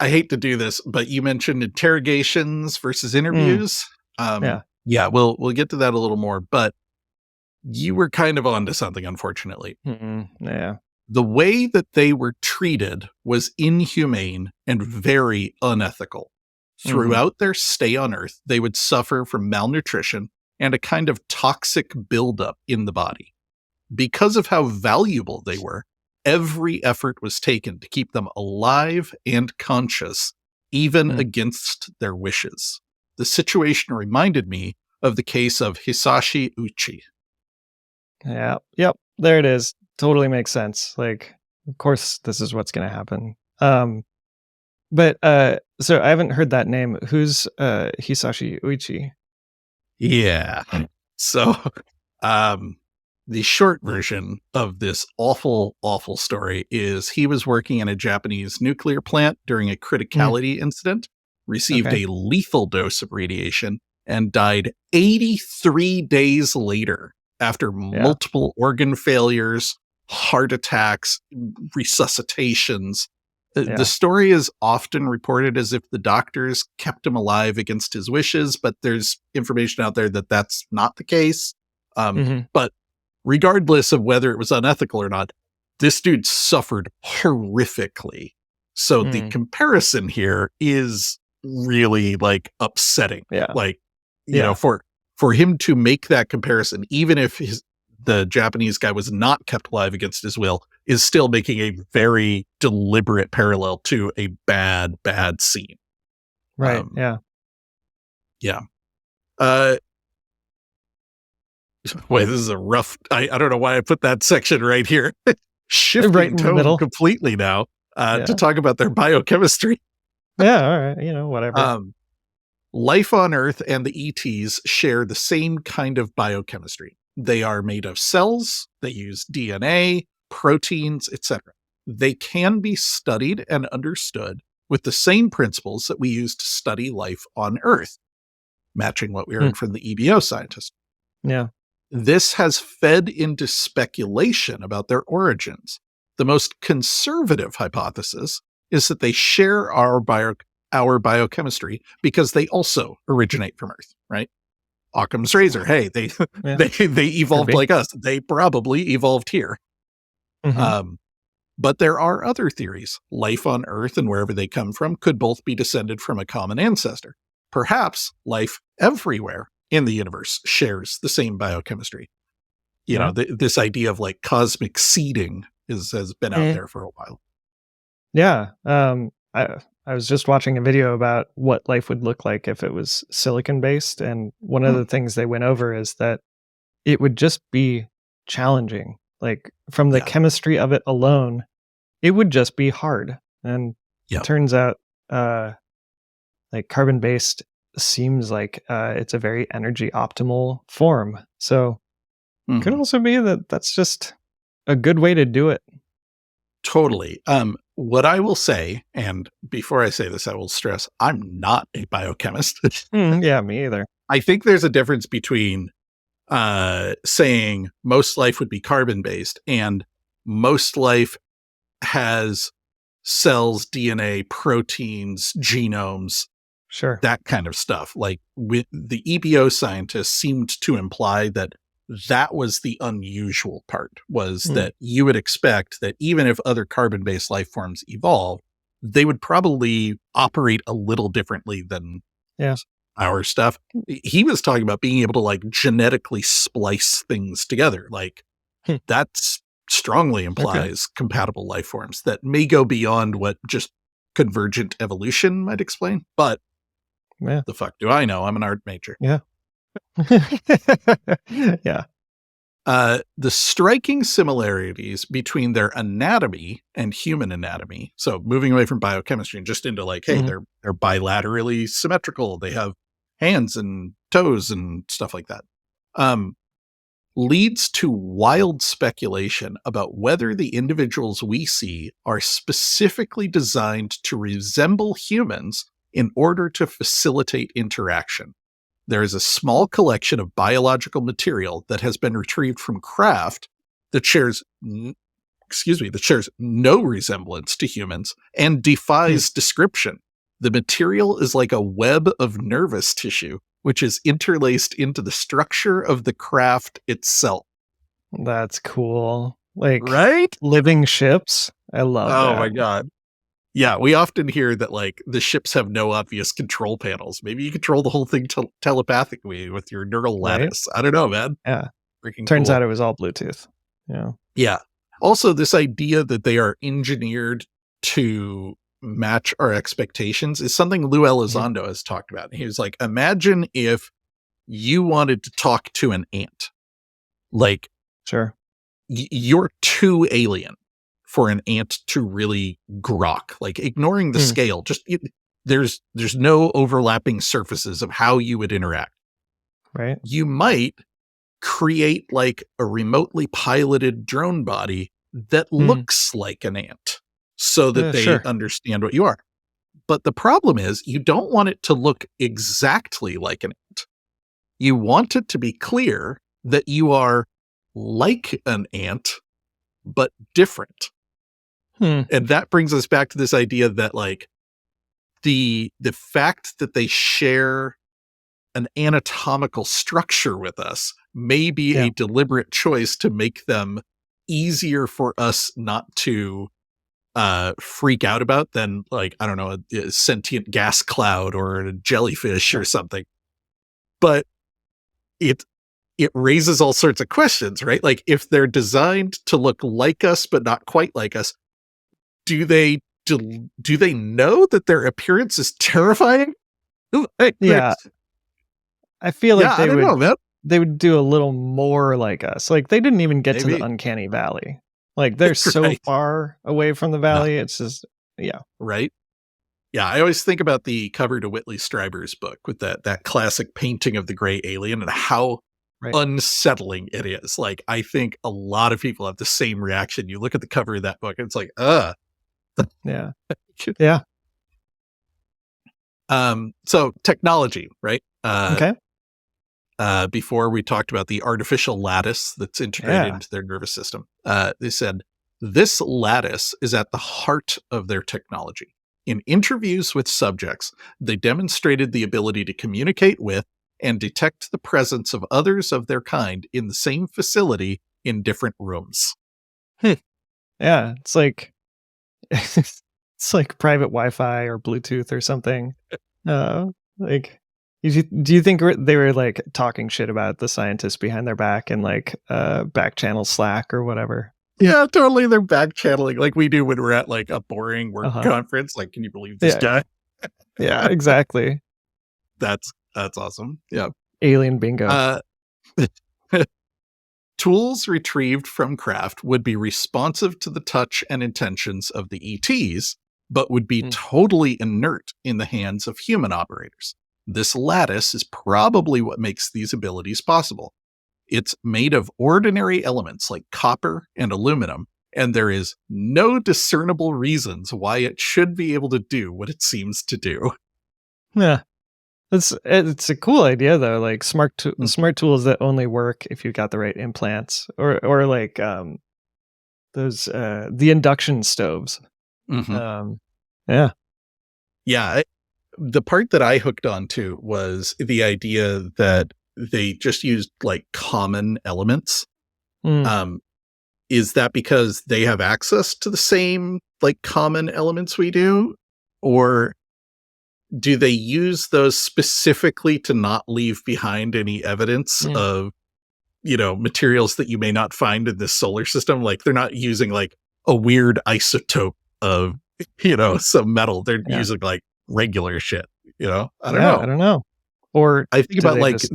I hate to do this, but you mentioned interrogations versus interviews. Yeah, we'll get to that a little more, but you were kind of onto something, unfortunately. Yeah. The way that they were treated was inhumane and very unethical. Throughout their stay on Earth, they would suffer from malnutrition and a kind of toxic buildup in the body. Because of how valuable they were, every effort was taken to keep them alive and conscious, even against their wishes. The situation reminded me of the case of Hisashi Uchi. Yeah. Yep. There it is. Totally makes sense. Like, of course, this is what's going to happen. But so I haven't heard that name. Who's Hisashi Uchi? Yeah. So, the short version of this awful, awful story is he was working in a Japanese nuclear plant during a criticality incident, received a lethal dose of radiation, and died 83 days later after multiple organ failures, heart attacks, resuscitations. The story is often reported as if the doctors kept him alive against his wishes, but there's information out there that that's not the case. But regardless of whether it was unethical or not, this dude suffered horrifically. So the comparison here is really like upsetting. Like, you know, for him to make that comparison, even if the Japanese guy was not kept alive against his will, is still making a very deliberate parallel to a bad, bad scene. Right. Yeah. Wait, this is a rough. I don't know why I put that section right here. Shifting Right in the tone middle. completely now to talk about their biochemistry. Yeah. All right. You know, whatever. Life on Earth and the ETs share the same kind of biochemistry. They are made of cells. They use DNA, proteins, etc. They can be studied and understood with the same principles that we use to study life on Earth, matching what we heard from the EBO scientist. Yeah. This has fed into speculation about their origins. The most conservative hypothesis is that they share our biochemistry because they also originate from Earth, right? Occam's razor. Hey, they evolved like us. They probably evolved here. But there are other theories. Life on Earth and wherever they come from could both be descended from a common ancestor. Perhaps life everywhere in the universe shares the same biochemistry. You know, this idea of like cosmic seeding has been out there for a while. Yeah. I was just watching a video about what life would look like if it was silicon based. And one of the things they went over is that it would just be challenging. Like from the chemistry of it alone, it would just be hard. And it turns out like carbon based seems like it's a very energy optimal form. So it could also be that that's just a good way to do it. Totally. What I will say, and before I say this, I will stress, I'm not a biochemist. Yeah, me either. I think there's a difference between saying most life would be carbon based and most life has cells, DNA, proteins, genomes, Sure. that kind of stuff. Like with the EBO scientists seemed to imply that that was the unusual part, was that you would expect that even if other carbon-based life forms evolve, they would probably operate a little differently than our stuff. He was talking about being able to like genetically splice things together. Like that's strongly implies compatible life forms that may go beyond what just convergent evolution might explain. But the fuck do I know? I'm an art major. Yeah. The striking similarities between their anatomy and human anatomy. So moving away from biochemistry and just into like, hey, they're bilaterally symmetrical. They have hands and toes and stuff like that. Leads to wild speculation about whether the individuals we see are specifically designed to resemble humans in order to facilitate interaction. There is a small collection of biological material that has been retrieved from craft that shares no resemblance to humans and defies description. The material is like a web of nervous tissue, which is interlaced into the structure of the craft itself. That's cool. Like, right? Living ships. I love that. Oh my God. Yeah, we often hear that like the ships have no obvious control panels. Maybe you control the whole thing telepathically with your neural lattice. I don't know, man. Yeah. Freaking Turns cool. out it was all Bluetooth. Yeah. Yeah. Also, this idea that they are engineered to match our expectations is something Lou Elizondo has talked about. He was like, imagine if you wanted to talk to an ant. Like, sure, you're too alien for an ant to really grok. Like, ignoring the scale, just there's no overlapping surfaces of how you would interact. Right. You might create like a remotely piloted drone body that looks like an ant so that they understand what you are. But the problem is you don't want it to look exactly like an ant. You want it to be clear that you are like an ant, but different. And that brings us back to this idea that like the fact that they share an anatomical structure with us may be a deliberate choice to make them easier for us not to freak out about than like, I don't know, a sentient gas cloud or a jellyfish or something. But it raises all sorts of questions, right? Like if they're designed to look like us but not quite like us, do they know that their appearance is terrifying? Yeah. I feel like they would do a little more like us. Like they didn't even get to the uncanny valley. Like they're so far away from the valley. It's just, Right. Yeah. I always think about the cover to Whitley Strieber's book with that classic painting of the gray alien and how unsettling it is. Like, I think a lot of people have the same reaction. You look at the cover of that book and it's like, yeah. So technology, right? Okay. Before we talked about the artificial lattice that's integrated into their nervous system. They said, this lattice is at the heart of their technology. In interviews with subjects, they demonstrated the ability to communicate with and detect the presence of others of their kind in the same facility in different rooms. Yeah, it's like it's like private Wi-Fi or Bluetooth or something. Like, do you think they were like talking shit about the scientists behind their back and like back channel Slack or whatever? Yeah, totally. They're back channeling like we do when we're at like a boring work conference. Like, can you believe this guy? Yeah, exactly. That's awesome. Yeah. Alien bingo. Tools retrieved from craft would be responsive to the touch and intentions of the ETs, but would be totally inert in the hands of human operators. This lattice is probably what makes these abilities possible. It's made of ordinary elements like copper and aluminum, and there is no discernible reasons why it should be able to do what it seems to do. Yeah. It's a cool idea though, like Mm. smart tools that only work if you got the right implants, or like those the induction stoves. Mhm. Um, yeah. Yeah, the part that I hooked on to was the idea that they just used like common elements. Mm, Um, is that because they have access to the same like common elements we do? Or do they use those specifically to not leave behind any evidence mm, of, materials that you may not find in this solar system? Like they're not using like a weird isotope of, some metal. They're yeah. using like regular shit, I don't Yeah. I know. don't know. Or I think do about they like just?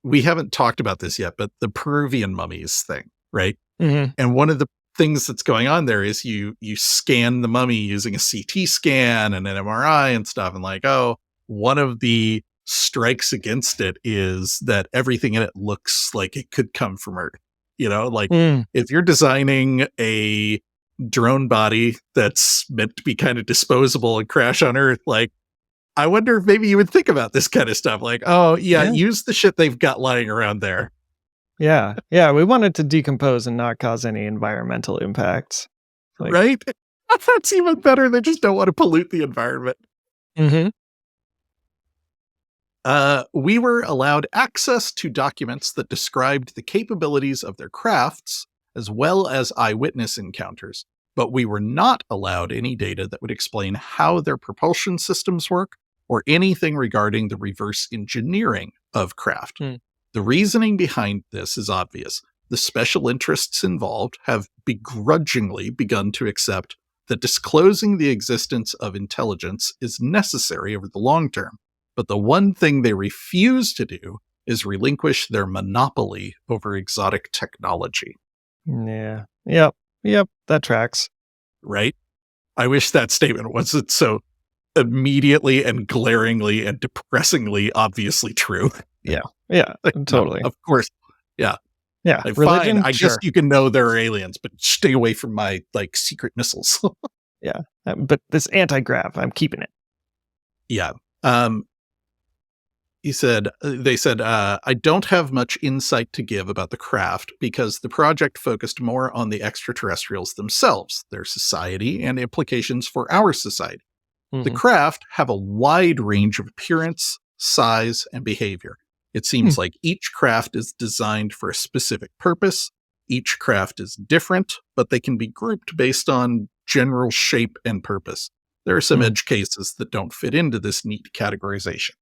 we haven't talked about this yet, but the Peruvian mummies thing, right? Mhm. And one of the things that's going on there is you scan the mummy using a CT scan and an MRI and stuff, and like, oh, one of the strikes against it is that everything in it looks like it could come from Earth. Like Mm, if you're designing a drone body that's meant to be kind of disposable and crash on Earth, like I wonder if maybe you would think about this kind of stuff. Like, oh yeah, yeah. use the shit they've got lying around there. Yeah. Yeah. We want it to decompose and not cause any environmental impacts. Like. Right? That's even better. They just don't want to pollute the environment. Mhm. We were allowed access to documents that described the capabilities of their crafts, as well as eyewitness encounters, but we were not allowed any data that would explain how their propulsion systems work or anything regarding the reverse engineering of craft. Mm, The reasoning behind this is obvious. The special interests involved have begrudgingly begun to accept that disclosing the existence of intelligence is necessary over the long term. But the one thing they refuse to do is relinquish their monopoly over exotic technology, yeah. Yep. Yep. That tracks. right? I wish that statement wasn't so immediately and glaringly and depressingly obviously true. Yeah. Yeah. Like, no, Totally. of course. Yeah. Yeah. Like, fine, Religion? I guess Sure. you can know there are aliens, but stay away from my like secret missiles. Yeah. But this anti-grav, I'm keeping it. Yeah. Um, they said, I don't have much insight to give about the craft because the project focused more on the extraterrestrials themselves, their society, and implications for our society. The Mhm. craft have a wide range of appearance, size, and behavior. It Hmm. seems like each craft is designed for a specific purpose. Each craft is different, but they can be grouped based on general shape and purpose. There are some Hmm. edge cases that don't fit into this neat categorization.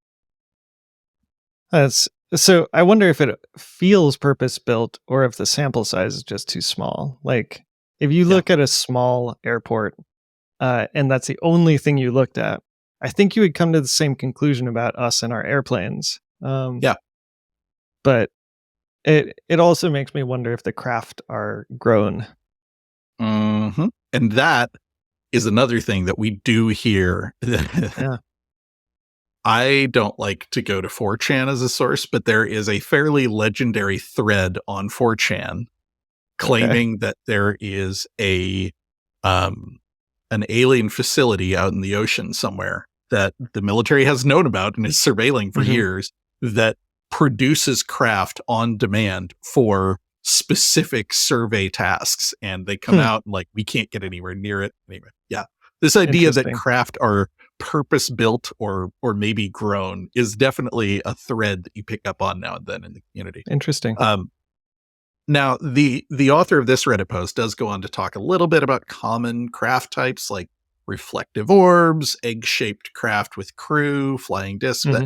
That's so I wonder if it feels purpose built or if the sample size is just too small. Like if you Yeah. look at a small airport, and that's the only thing you looked at, I think you would come to the same conclusion about us and our airplanes. Yeah. But it also makes me wonder if the craft are grown. And that is another thing that we do here. Yeah. I don't like to go to 4chan as a source, but there is a fairly legendary thread on 4chan Okay. claiming that there is um, an alien facility out in the ocean somewhere that the military has known about and is surveilling for Hmm. years that produces craft on demand for specific survey tasks. And they come Hmm. out and like, we can't get anywhere near it. Anyway, yeah. This idea that Interesting. craft are purpose built or maybe grown is definitely a thread that you pick up on now and then in the community. Interesting. Um, Now, the author of this Reddit post does go on to talk a little bit about common craft types like reflective orbs, egg-shaped craft with crew, flying disc. But Hmm.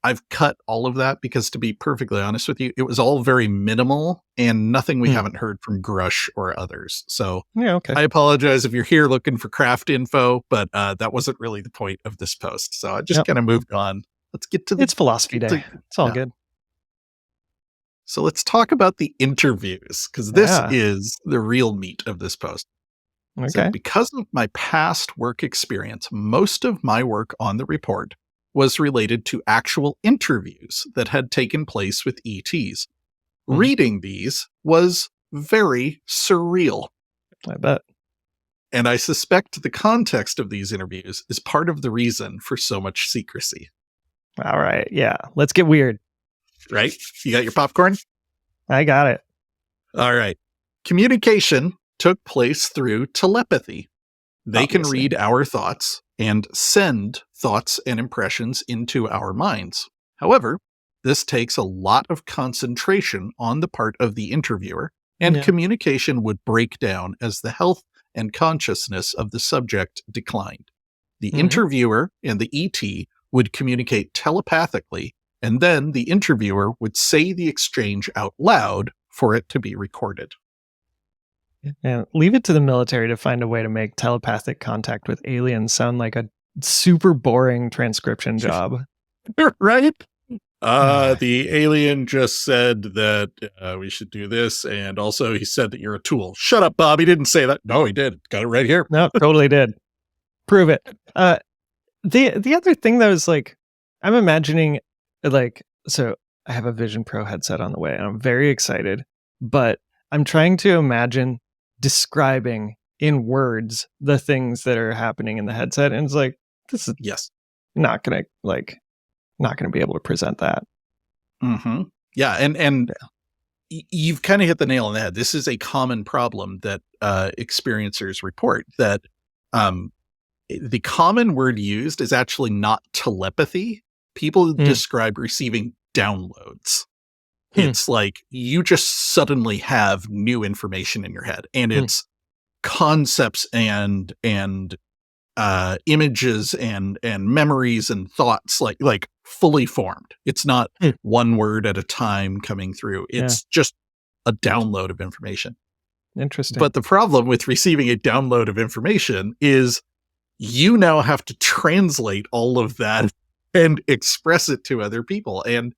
I've cut all of that because, to be perfectly honest with you, it was all very minimal and nothing we Hmm. haven't heard from Grush or others. So Yeah. Okay. I apologize if you're here looking for craft info, but that wasn't really the point of this post. So I just Yep. kind of moved on. Let's get to It's let's philosophy get to day. It's all yeah. good. So let's talk about the interviews because this Yeah. is the real meat of this post. It said, Okay. because of my past work experience, most of my work on the report was related to actual interviews that had taken place with ETs. Hmm. Reading these was very surreal. I bet. And I suspect the context of these interviews is part of the reason for so much secrecy. All right. Yeah. Let's get weird. Right? You got your popcorn? I got it. All right. Communication took place through telepathy. They can Obviously. read our thoughts and send thoughts and impressions into our minds. However, this takes a lot of concentration on the part of the interviewer, and Yeah. communication would break down as the health and consciousness of the subject declined. The Mhm. interviewer and the ET would communicate telepathically, and then the interviewer would say the exchange out loud for it to be recorded. And leave it to the military to find a way to make telepathic contact with aliens sound like a super boring transcription job. Right? The alien just said that we should do this, and also he said that you're a tool. Shut up, Bob. He didn't say that. No, he did. Got it right here. No, totally did. Prove it. The other thing though is like, I'm imagining like, so I have a Vision Pro headset on the way and I'm very excited, but I'm trying to imagine describing in words the things that are happening in the headset. And it's like, this is Yes. not gonna be able to present that. Mm-hmm. Yeah, and you've kind of hit the nail on the head. This is a common problem that experiencers report, that the common word used is actually not telepathy. People describe receiving downloads. It's like you just suddenly have new information in your head, and it's concepts and images and memories and thoughts like fully formed. It's not one word at a time coming through. It's just a download of information. Interesting. But the problem with receiving a download of information is you now have to translate all of that and express it to other people. And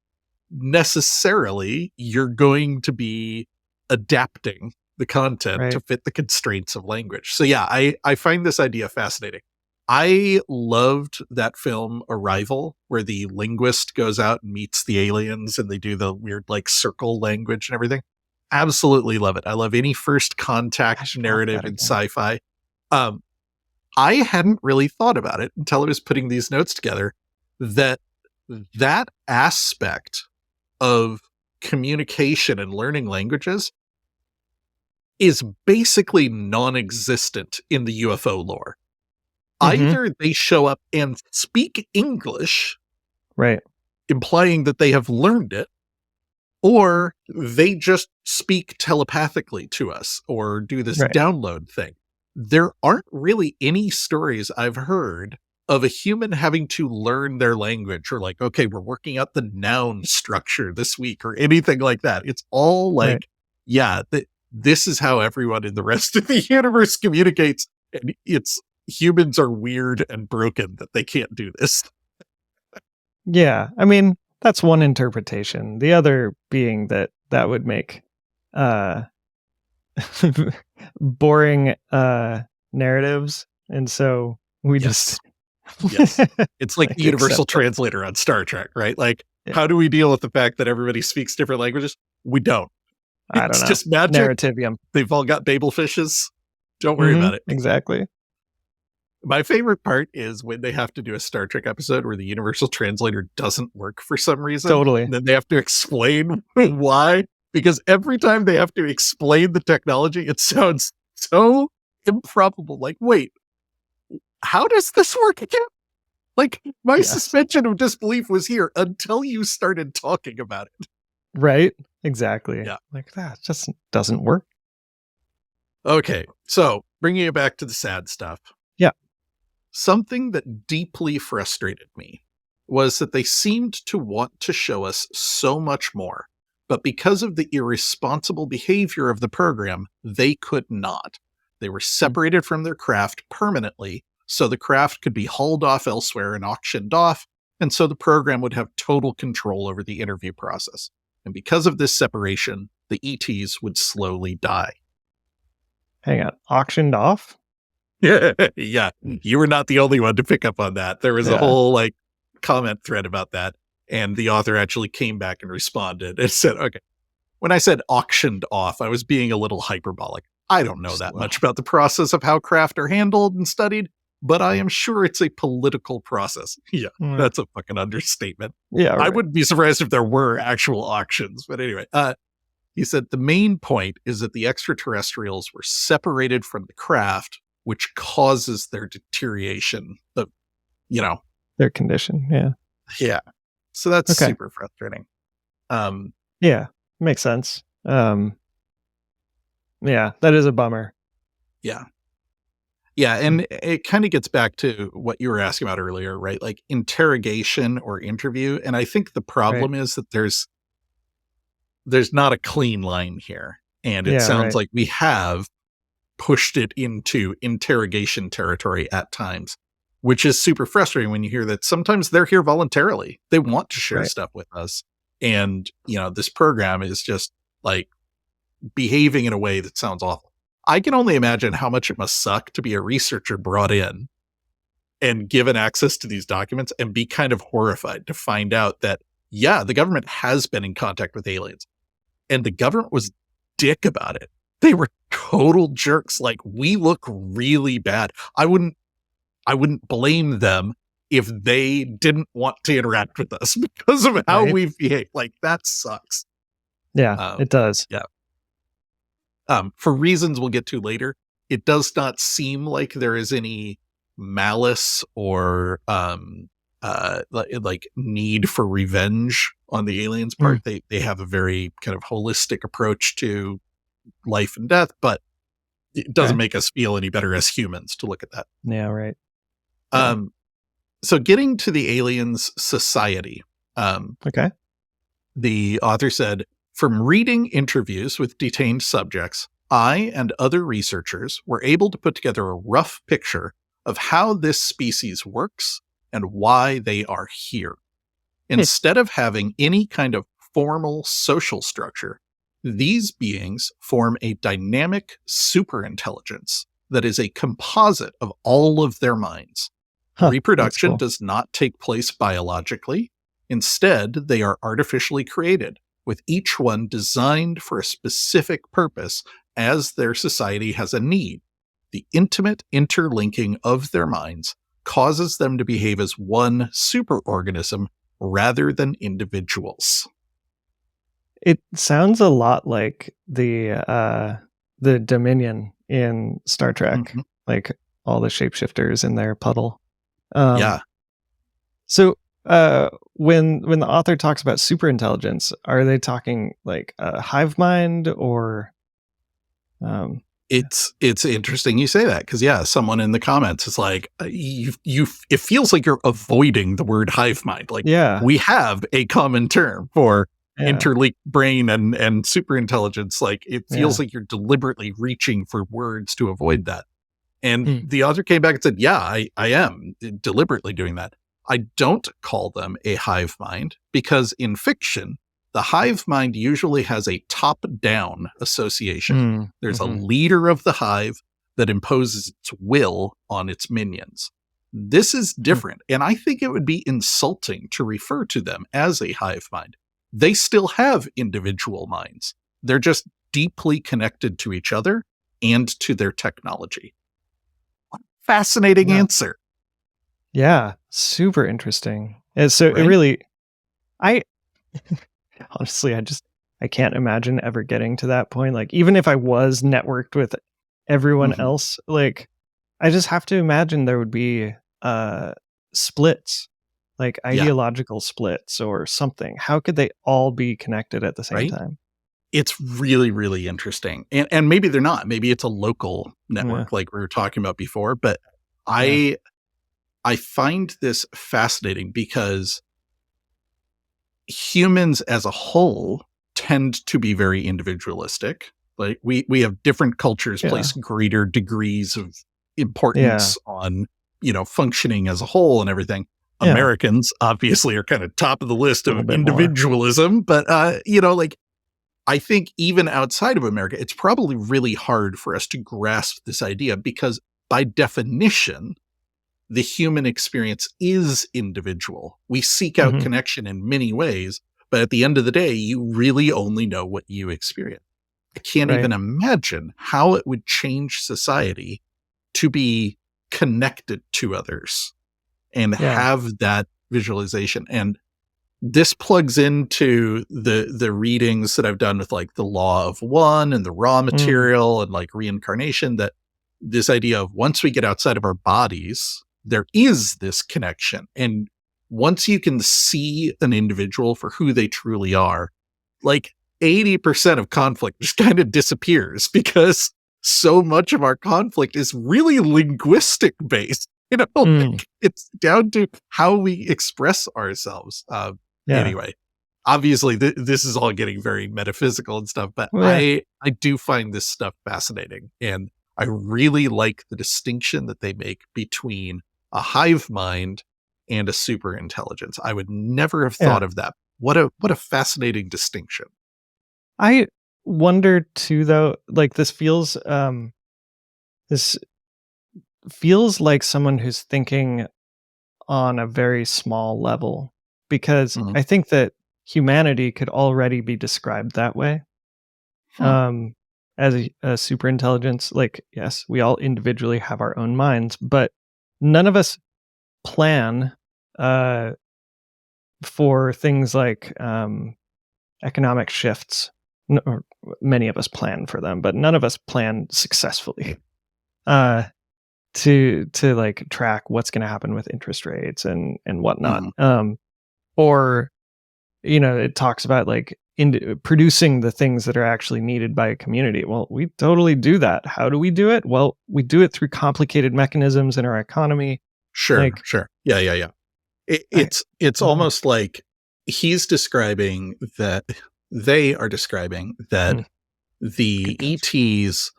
necessarily you're going to be adapting the content to fit the constraints of language. So yeah, I find this idea fascinating. I loved that film Arrival, where the linguist goes out and meets the aliens and they do the weird like circle language and everything. Absolutely love it. I love any first contact narrative in sci-fi. I hadn't really thought about it until I was putting these notes together, that aspect of communication and learning languages is basically non-existent in the UFO lore. Either they show up and speak English, right, implying that they have learned it, or they just speak telepathically to us or do this download thing. There aren't really any stories I've heard of a human having to learn their language, or like, okay, we're working out the noun structure this week or anything like that. It's all like, this is how everyone in the rest of the universe communicates. And it's humans are weird and broken that they can't do this. Yeah. I mean, that's one interpretation. The other being that would make boring narratives. And so we just it's like the universal translator on Star Trek, right? Like, how do we deal with the fact that everybody speaks different languages? We don't. I don't know. It's just magic. Narrativium. They've all got Babel fishes. Don't worry about it. Exactly. My favorite part is when they have to do a Star Trek episode where the universal translator doesn't work for some reason. Totally. And then they have to explain why. Because every time they have to explain the technology, it sounds so improbable. Like, wait, how does this work again? Like, my suspension of disbelief was here until you started talking about it. Right? Exactly. Yeah. Like, that just doesn't work. Okay, so bringing it back to the sad stuff. Yeah. Something that deeply frustrated me was that they seemed to want to show us so much more, but because of the irresponsible behavior of the program, they could not. They were separated from their craft permanently, so the craft could be hauled off elsewhere and auctioned off, and so the program would have total control over the interview process. And because of this separation, the ETs would slowly die. Hang on, auctioned off? Yeah, you were not the only one to pick up on that. There was a whole like comment thread about that, and the author actually came back and responded and said, okay, when I said auctioned off, I was being a little hyperbolic. I don't know that much about the process of how craft are handled and studied, but I am sure it's a political process. Yeah, Mm. that's a fucking understatement. Yeah, I right. wouldn't be surprised if there were actual auctions. But anyway, he said the main point is that the extraterrestrials were separated from the craft, which causes their deterioration. You know, Their condition. Yeah. yeah. So that's Okay. super frustrating. Um, Yeah. Makes sense. Yeah, that is a bummer. yeah. Yeah, and it kind of gets back to what you were asking about earlier, right? Like interrogation or interview. And I think the Right. problem is that there's not a clean line here. And it Yeah, sounds right. like we have pushed it into interrogation territory at times, which is super frustrating when you hear that sometimes they're here voluntarily. They want to share Right. stuff with us. And, this program is just like behaving in a way that sounds awful. I can only imagine how much it must suck to be a researcher brought in and given access to these documents and be kind of horrified to find out that, yeah, the government has been in contact with aliens and the government was dick about it. They were total jerks. Like, we look really bad. I wouldn't blame them if they didn't want to interact with us because of how Right. we've behaved. Like, that sucks. Yeah, Um, it does. yeah. For reasons we'll get to later, it does not seem like there is any malice or like need for revenge on the aliens' Mm. part. They have a very kind of holistic approach to life and death, but it doesn't Okay. make us feel any better as humans to look at that. Yeah, right. Yeah. Um, so getting to the aliens' society, Okay. the author said, from reading interviews with detained subjects, I and other researchers were able to put together a rough picture of how this species works and why they are here. Instead of having any kind of formal social structure, these beings form a dynamic superintelligence that is a composite of all of their minds. Huh. That's Reproduction cool. does not take place biologically. Instead, they are artificially created, with each one designed for a specific purpose as their society has a need. The intimate interlinking of their minds causes them to behave as one superorganism rather than individuals. It sounds a lot like the Dominion in Star Trek, Mhm. like all the shapeshifters in their puddle. Um, Yeah. so when the author talks about superintelligence, are they talking like a hive mind or um It's interesting you say that because yeah, someone in the comments is like, it feels like you're avoiding the word hive mind. Like yeah, we have a common term for yeah, interleaked brain and super intelligence. Like it feels yeah. like you're deliberately reaching for words to avoid that. And Hmm. the author came back and said, yeah, I am deliberately doing that. I don't call them a hive mind because in fiction, the hive mind usually has a top-down association. Mm, There's a mhm. leader of the hive that imposes its will on its minions. This is Hmm. different, and I think it would be insulting to refer to them as a hive mind. They still have individual minds. They're just deeply connected to each other and to their technology. Fascinating Yeah. answer, Yeah, super interesting. And so it right? really I honestly I can't imagine ever getting to that point. Like even if I was networked with everyone Mhm. else, like I just have to imagine there would be splits, like Yeah, ideological splits or something. How could they all be connected at the same right? time? It's really, really interesting. And maybe they're not. Maybe it's a local Yeah. network like we were talking about before, but Yeah. I I find this fascinating because humans as a whole tend to be very individualistic. Like we have different cultures Yeah. place greater degrees of Yeah. importance on, functioning as a whole and everything. Yeah. Americans obviously are kind of top of the list A of little bit more. individualism, but like I think even outside of America, it's probably really hard for us to grasp this idea because by definition, the human experience is individual. We seek out Hmm. connection in many ways, but at the end of the day, you really only know what you experience. I can't Right. even imagine how it would change society to be connected to others and Yeah. have that visualization. And this plugs into the readings that I've done with like the law of one and the raw material and like reincarnation, that this idea of once we get outside of our bodies, there is this connection. And once you can see an individual for who they truly are, like 80% of conflict just kind of disappears, because so much of our conflict is really linguistic based. Like, it's down to how we express ourselves. Anyway, obviously this is all getting very metaphysical and stuff, but I do find this stuff fascinating. And I really like the distinction that they make between a hive mind and a super intelligence. I would never have thought of that. What a fascinating distinction. I wonder too, though, like this feels like someone who's thinking on a very small level, because I think that humanity could already be described that way. As a super intelligence. Like, yes, we all individually have our own minds, but none of us plan for things like economic shifts. Or many of us plan for them, but none of us plan successfully to like track what's going to happen with interest rates and whatnot. Or it talks about like producing the things that are actually needed by a community. Well, we totally do that. How do we do it? Well, we do it through complicated mechanisms in our economy. Sure. Yeah. It's almost like he's describing that they are describing that the ETs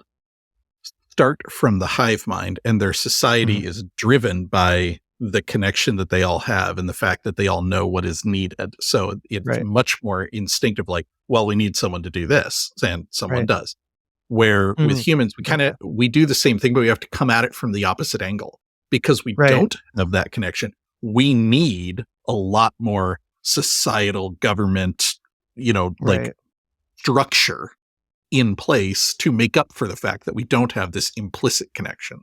start from the hive mind, and their society is driven by the connection that they all have and the fact that they all know what is needed. So it's much more instinctive, like, well, we need someone to do this, and someone does. Where with humans, we do the same thing, but we have to come at it from the opposite angle, because we don't have that connection. We need a lot more societal government, like structure in place to make up for the fact that we don't have this implicit connection.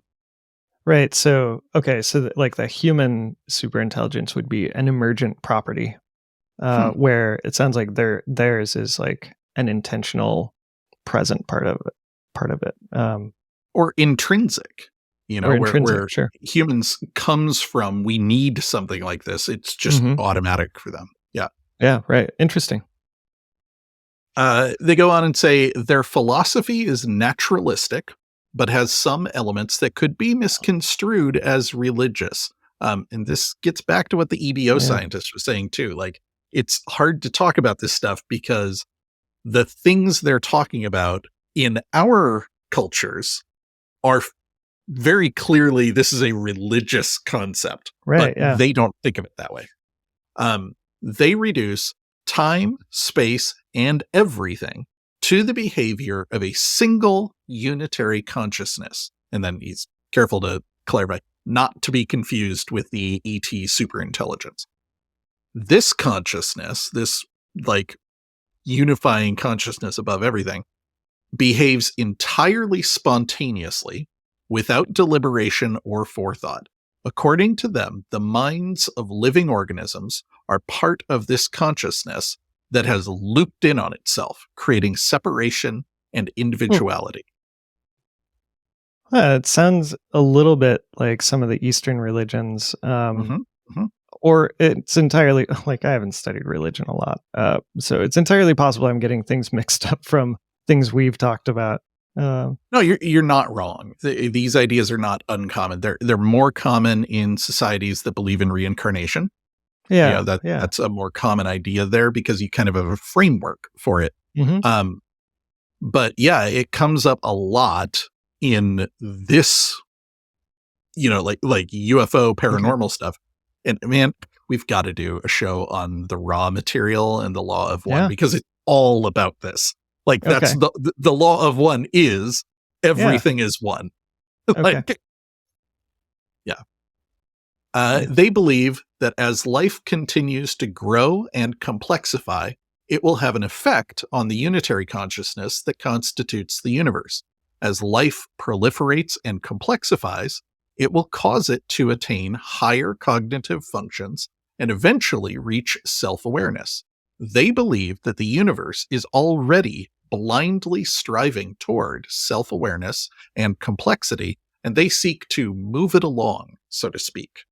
Right. So, like the human superintelligence would be an emergent property, where it sounds like theirs is like an intentional present part of it. Or intrinsic, where sure. humans comes from, we need something like this. It's just automatic for them. Yeah. Yeah. Right. Interesting. They go on and say their philosophy is naturalistic, but has some elements that could be misconstrued as religious. And this gets back to what the EBO scientist was saying too. Like, it's hard to talk about this stuff because the things they're talking about in our cultures are very clearly, this is a religious concept, but they don't think of it that way. They reduce time, space, and everything to the behavior of a single unitary consciousness. And then he's careful to clarify, not to be confused with the ET superintelligence. This consciousness, this like unifying consciousness above everything, behaves entirely spontaneously, without deliberation or forethought. According to them, the minds of living organisms are part of this consciousness that has looped in on itself, creating separation and individuality. It sounds a little bit like some of the Eastern religions, or it's entirely, like, I haven't studied religion a lot, so it's entirely possible I'm getting things mixed up from things we've talked about. No, you're not wrong. These ideas are not uncommon. They're more common in societies that believe in reincarnation. That's a more common idea there, because you kind of have a framework for it. But yeah, it comes up a lot in this, like UFO paranormal stuff. And man, we've got to do a show on the raw material and the law of one, because it's all about this. Like, that's the law of one is everything is one. They believe that as life continues to grow and complexify, it will have an effect on the unitary consciousness that constitutes the universe. As life proliferates and complexifies, it will cause it to attain higher cognitive functions and eventually reach self-awareness. They believe that the universe is already blindly striving toward self-awareness and complexity, and they seek to move it along, so to speak.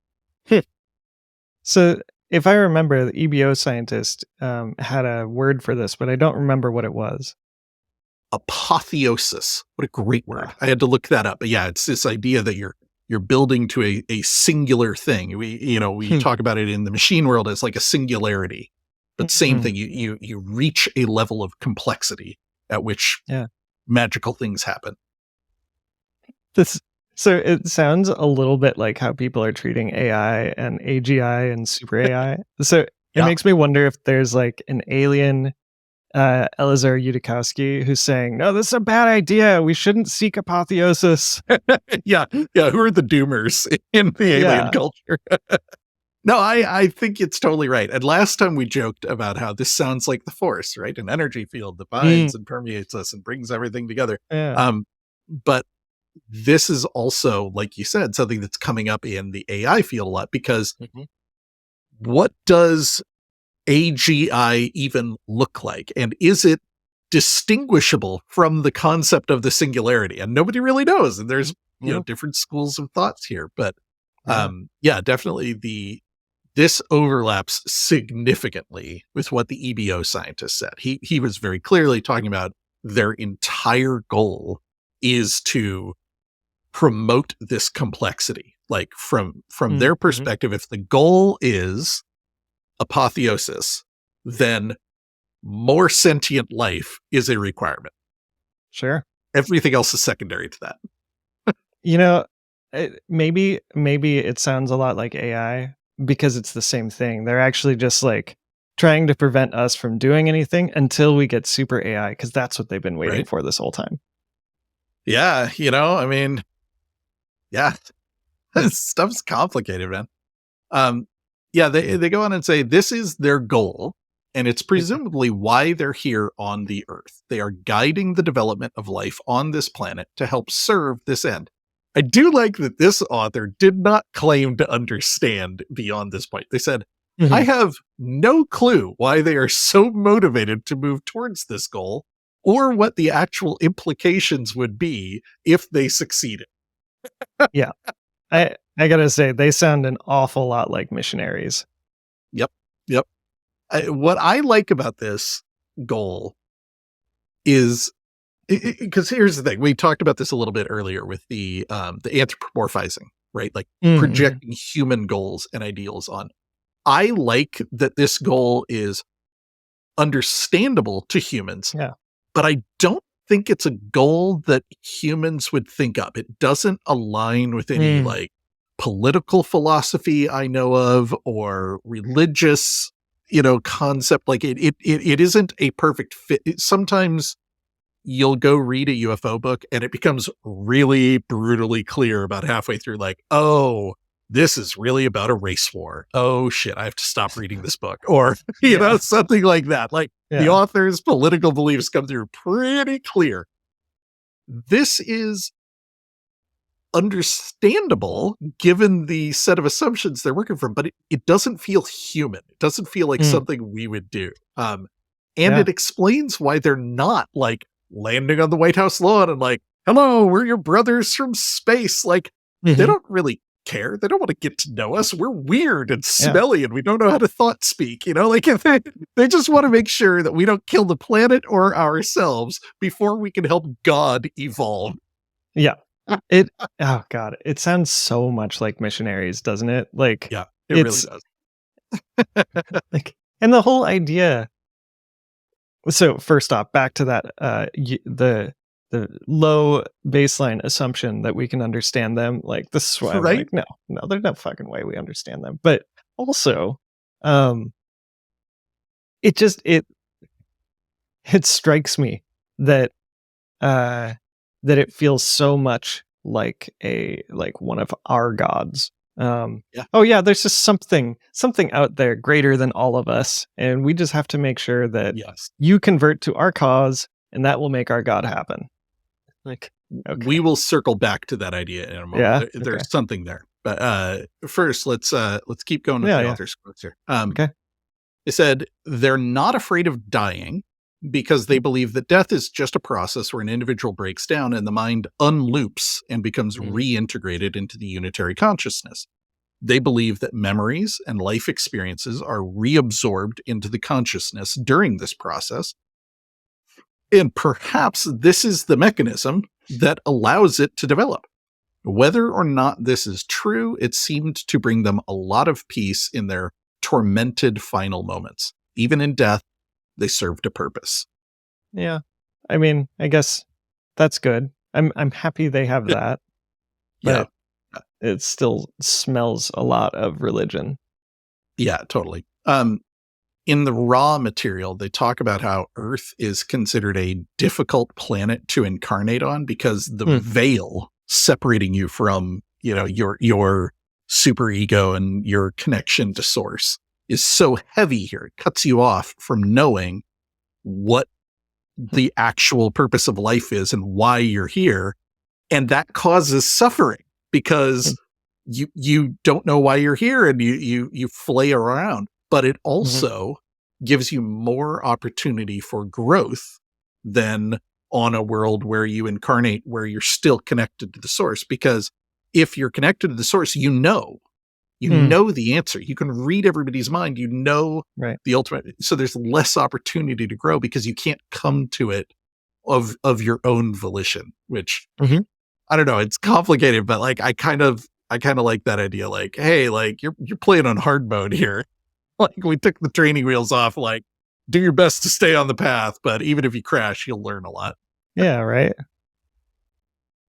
So, if I remember, the EBO scientist had a word for this, but I don't remember what it was. Apotheosis. What a great word. Ah. I had to look that up. But yeah, it's this idea that you're building to a singular thing. We talk about it in the machine world as like a singularity. But same thing, you reach a level of complexity at which magical things happen. So it sounds a little bit like how people are treating AI and AGI and super AI. So it makes me wonder if there's like an alien Elazar Yudikowsky who's saying, no, this is a bad idea. We shouldn't seek apotheosis. Yeah. Who are the doomers in the alien culture? No, I think it's totally right. And last time we joked about how this sounds like the Force, right? An energy field that binds and permeates us and brings everything together. Yeah. But this is also, like you said, something that's coming up in the AI field a lot, because what does AGI even look like? And is it distinguishable from the concept of the singularity? And nobody really knows. And there's, different schools of thoughts here. But definitely this overlaps significantly with what the EBO scientist said. He was very clearly talking about their entire goal is to promote this complexity. Like from their perspective, if the goal is apotheosis, then more sentient life is a requirement. Sure. Everything else is secondary to that. Maybe it sounds a lot like AI because it's the same thing. They're actually just like trying to prevent us from doing anything until we get super AI, because that's what they've been waiting for this whole time. Yeah, this stuff's complicated, man. They go on and say this is their goal, and it's presumably why they're here on the Earth. They are guiding the development of life on this planet to help serve this end. I do like that this author did not claim to understand beyond this point. They said, I have no clue why they are so motivated to move towards this goal, or what the actual implications would be if they succeeded. Yeah. I gotta say, they sound an awful lot like missionaries. Yep. What I like about this goal is, because here's the thing, we talked about this a little bit earlier with the anthropomorphizing, right? Like projecting human goals and ideals on. I like that this goal is understandable to humans, but I don't think it's a goal that humans would think up. It doesn't align with any like political philosophy I know of, or religious, concept. Like it isn't a perfect fit. Sometimes you'll go read a UFO book and it becomes really brutally clear about halfway through, like, oh, this is really about a race war. Oh shit, I have to stop reading this book. Or, something like that. Like the author's political beliefs come through pretty clear. This is understandable given the set of assumptions they're working from, but it doesn't feel human. It doesn't feel like something we would do. And it explains why they're not like landing on the White House lawn and like, hello, we're your brothers from space. Like they don't really care. They don't want to get to know us. We're weird and smelly and we don't know how to thought speak, like they just want to make sure that we don't kill the planet or ourselves before we can help God evolve. Yeah. Oh God, it sounds so much like missionaries, doesn't it? Like, yeah, it really does. Like, and the whole idea. So first off, back to that, the low baseline assumption that we can understand them. Like, this is why I'm like, no, there's no fucking way we understand them. But also, it strikes me that it feels so much like one of our gods. Oh yeah, there's just something out there greater than all of us, and we just have to make sure that you convert to our cause, and that will make our God happen. Like, Okay. We will circle back to that idea in a moment. Yeah. There's Okay. something there. But first, let's keep going with Yeah. the Yeah. author's quotes here. Okay. They said they're not afraid of dying because they believe that death is just a process where an individual breaks down and the mind unloops and becomes Mhm. reintegrated into the unitary consciousness. They believe that memories and life experiences are reabsorbed into the consciousness during this process. And perhaps this is the mechanism that allows it to develop. Whether or not this is true, it seemed to bring them a lot of peace in their tormented final moments. Even in death, they served a purpose. Yeah. I mean, I guess that's good. I'm happy they have that, Yeah. but it still smells a lot of religion. Yeah, totally. In the raw material, they talk about how Earth is considered a difficult planet to incarnate on because the veil separating you from, your super ego and your connection to source is so heavy here. It cuts you off from knowing what the actual purpose of life is and why you're here. And that causes suffering because you don't know why you're here and you flay around. But it also gives you more opportunity for growth than on a world where you incarnate, where you're still connected to the source. Because if you're connected to the source, you know the answer. You can read everybody's mind. You know Right. the ultimate. So there's less opportunity to grow because you can't come to it of your own volition, which I don't know. It's complicated, but like I kind of like that idea. Like, hey, like you're playing on hard mode here. Like we took the training wheels off. Like, do your best to stay on the path, but even if you crash, you'll learn a lot. Yeah. Right.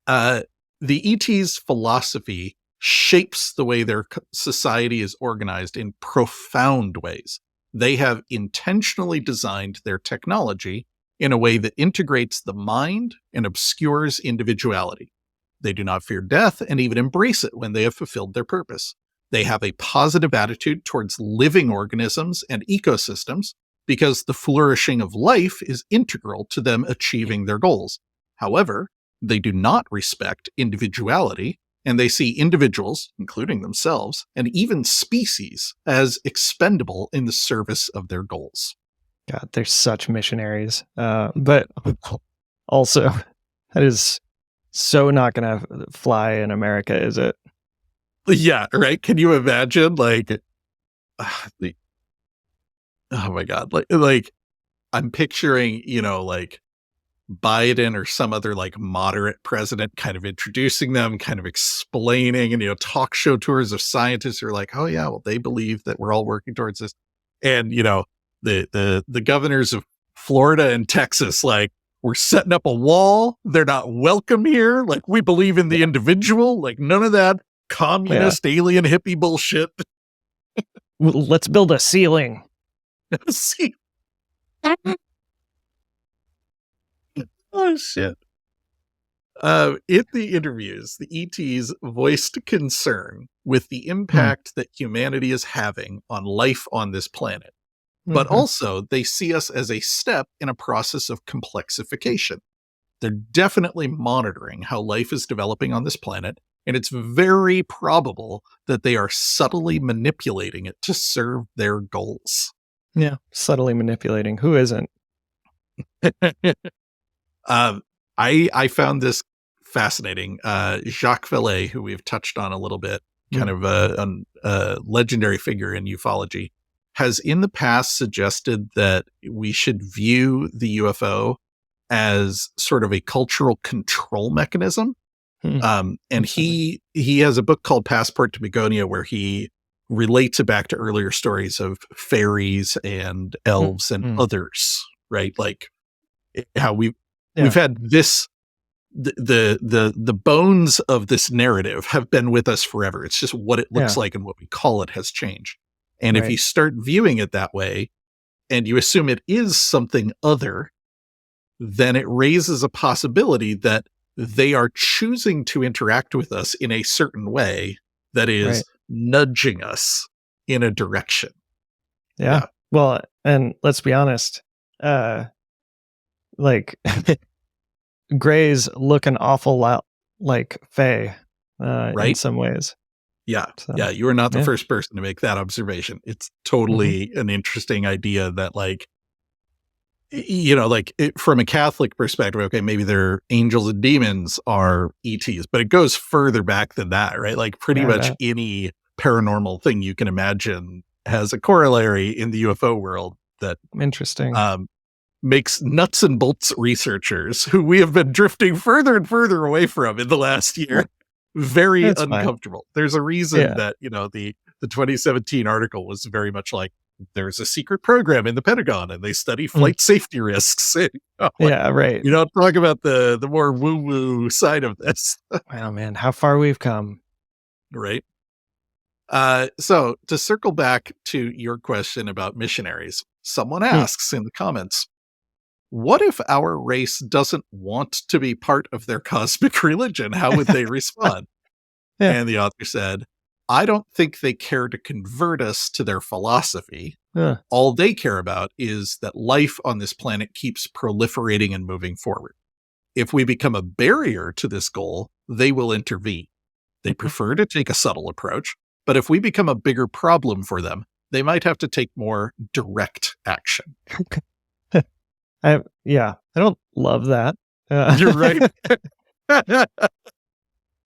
The ET's philosophy shapes the way their society is organized in profound ways. They have intentionally designed their technology in a way that integrates the mind and obscures individuality. They do not fear death and even embrace it when they have fulfilled their purpose. They have a positive attitude towards living organisms and ecosystems because the flourishing of life is integral to them achieving their goals. However, they do not respect individuality, and they see individuals, including themselves, and even species, as expendable in the service of their goals. God, they're such missionaries. But also, that is so not going to fly in America, is it? Yeah, right. Can you imagine? Like, oh my God. Like I'm picturing, like Biden or some other like moderate president kind of introducing them, kind of explaining, and talk show tours of scientists who are like, oh yeah, well, they believe that we're all working towards this. And the governors of Florida and Texas, like, we're setting up a wall. They're not welcome here. Like, we believe in the individual, like none of that communist alien hippie bullshit. Let's build a ceiling. See. Oh shit. In the interviews, the ETs voiced concern with the impact that humanity is having on life on this planet. But also, they see us as a step in a process of complexification. They're definitely monitoring how life is developing on this planet, and it's very probable that they are subtly manipulating it to serve their goals. Yeah, subtly manipulating. Who isn't? I found this fascinating. Jacques Vallée, who we've touched on a little bit, kind of a legendary figure in ufology, has in the past suggested that we should view the UFO as sort of a cultural control mechanism. And he has a book called Passport to Begonia where he relates it back to earlier stories of fairies and elves and others, right? Like how we've had this, the bones of this narrative have been with us forever. It's just what it looks like and what we call it has changed. And if you start viewing it that way and you assume it is something other, then it raises a possibility that they are choosing to interact with us in a certain way that is nudging us in a direction. Yeah. Well, and let's be honest, like Greys look an awful lot like Fae in right? some ways. Yeah. So, Yeah. You are not the yeah. first person to make that observation. It's Hmm. totally an interesting idea that, like, from a Catholic perspective, okay, maybe their angels and demons are ETs, but it goes further back than that, right? Like, pretty Yeah, I much bet. any paranormal thing you can imagine has a corollary in the UFO world that Interesting. um, makes nuts and bolts researchers, who we have been drifting further and further away from in the last year, very That's fine. uncomfortable. There's a reason Yeah. that, the 2017 article was very much like, there's a secret program in the Pentagon and they study Mm. flight safety risks. Like, Yeah, right. you don't talk about the more woo woo side of this, Wow, man, how far we've come. right? So to circle back to your question about missionaries, someone Mm. asks in the comments, what if our race doesn't want to be part of their cosmic religion? How would they respond? Yeah. And the author said, I don't think they care to convert us to their philosophy. Uh, All they care about is that life on this planet keeps proliferating and moving forward. If we become a barrier to this goal, they will intervene. They mhm. prefer to take a subtle approach, but if we become a bigger problem for them, they might have to take more direct action. Yeah, I don't love that. You're right.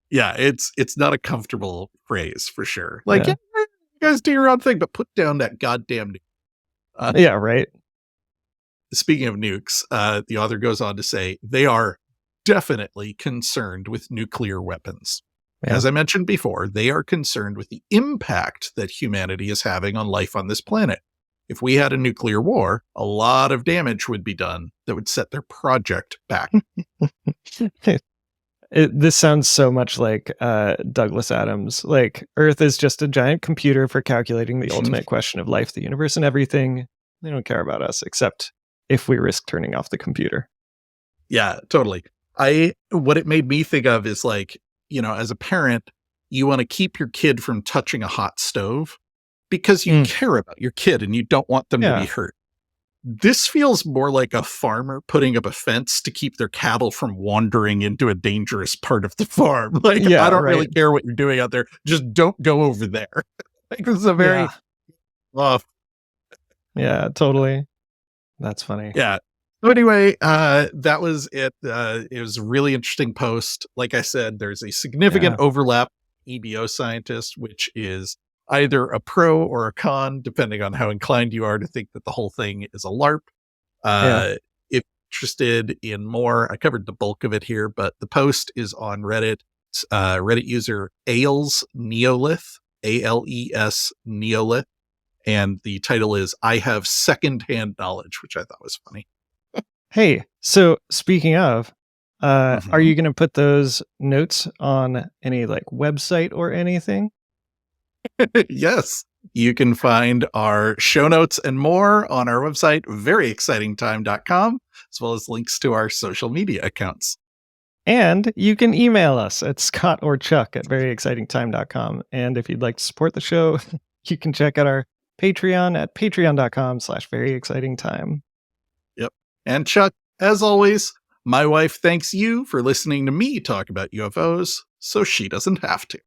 Yeah, it's not a comfortable phrase for sure. Like, yeah, Yeah. you guys do your own thing, but put down that goddamn nuke. Yeah, right. Speaking of nukes, the author goes on to say they are definitely concerned with nuclear weapons. Yeah. As I mentioned before, they are concerned with the impact that humanity is having on life on this planet. If we had a nuclear war, a lot of damage would be done that would set their project back. This sounds so much like Douglas Adams. Like, Earth is just a giant computer for calculating the ultimate question of life, the universe, and everything. They don't care about us, except if we risk turning off the computer. Yeah, totally. What it made me think of is, like, as a parent, you want to keep your kid from touching a hot stove because you Mm. care about your kid and you don't want them to be Yeah. hurt. This feels more like a farmer putting up a fence to keep their cattle from wandering into a dangerous part of the farm. Like, I Yeah, don't really right. care what you're doing out there. Just don't go over there. Like, this is a very Yeah. off. Yeah, totally. That's funny. Yeah. So anyway, that was it. It was a really interesting post. Like I said, there's a significant Yeah. overlap. EBO scientist, which is either a pro or a con, depending on how inclined you are to think that the whole thing is a LARP. Yeah. If interested in more, I covered the bulk of it here, but the post is on Reddit. It's, Reddit user Ales Neolith, ALES Neolith. And the title is I Have Secondhand Knowledge, which I thought was funny. Hey, so speaking of, are Mhm. you going to put those notes on any like website or anything? Yes. You can find our show notes and more on our website, veryexcitingtime.com, as well as links to our social media accounts. And you can email us at scottorchuck@veryexcitingtime.com. And if you'd like to support the show, you can check out our Patreon at patreon.com/veryexcitingtime. Yep. And Chuck, as always, my wife thanks you for listening to me talk about UFOs so she doesn't have to.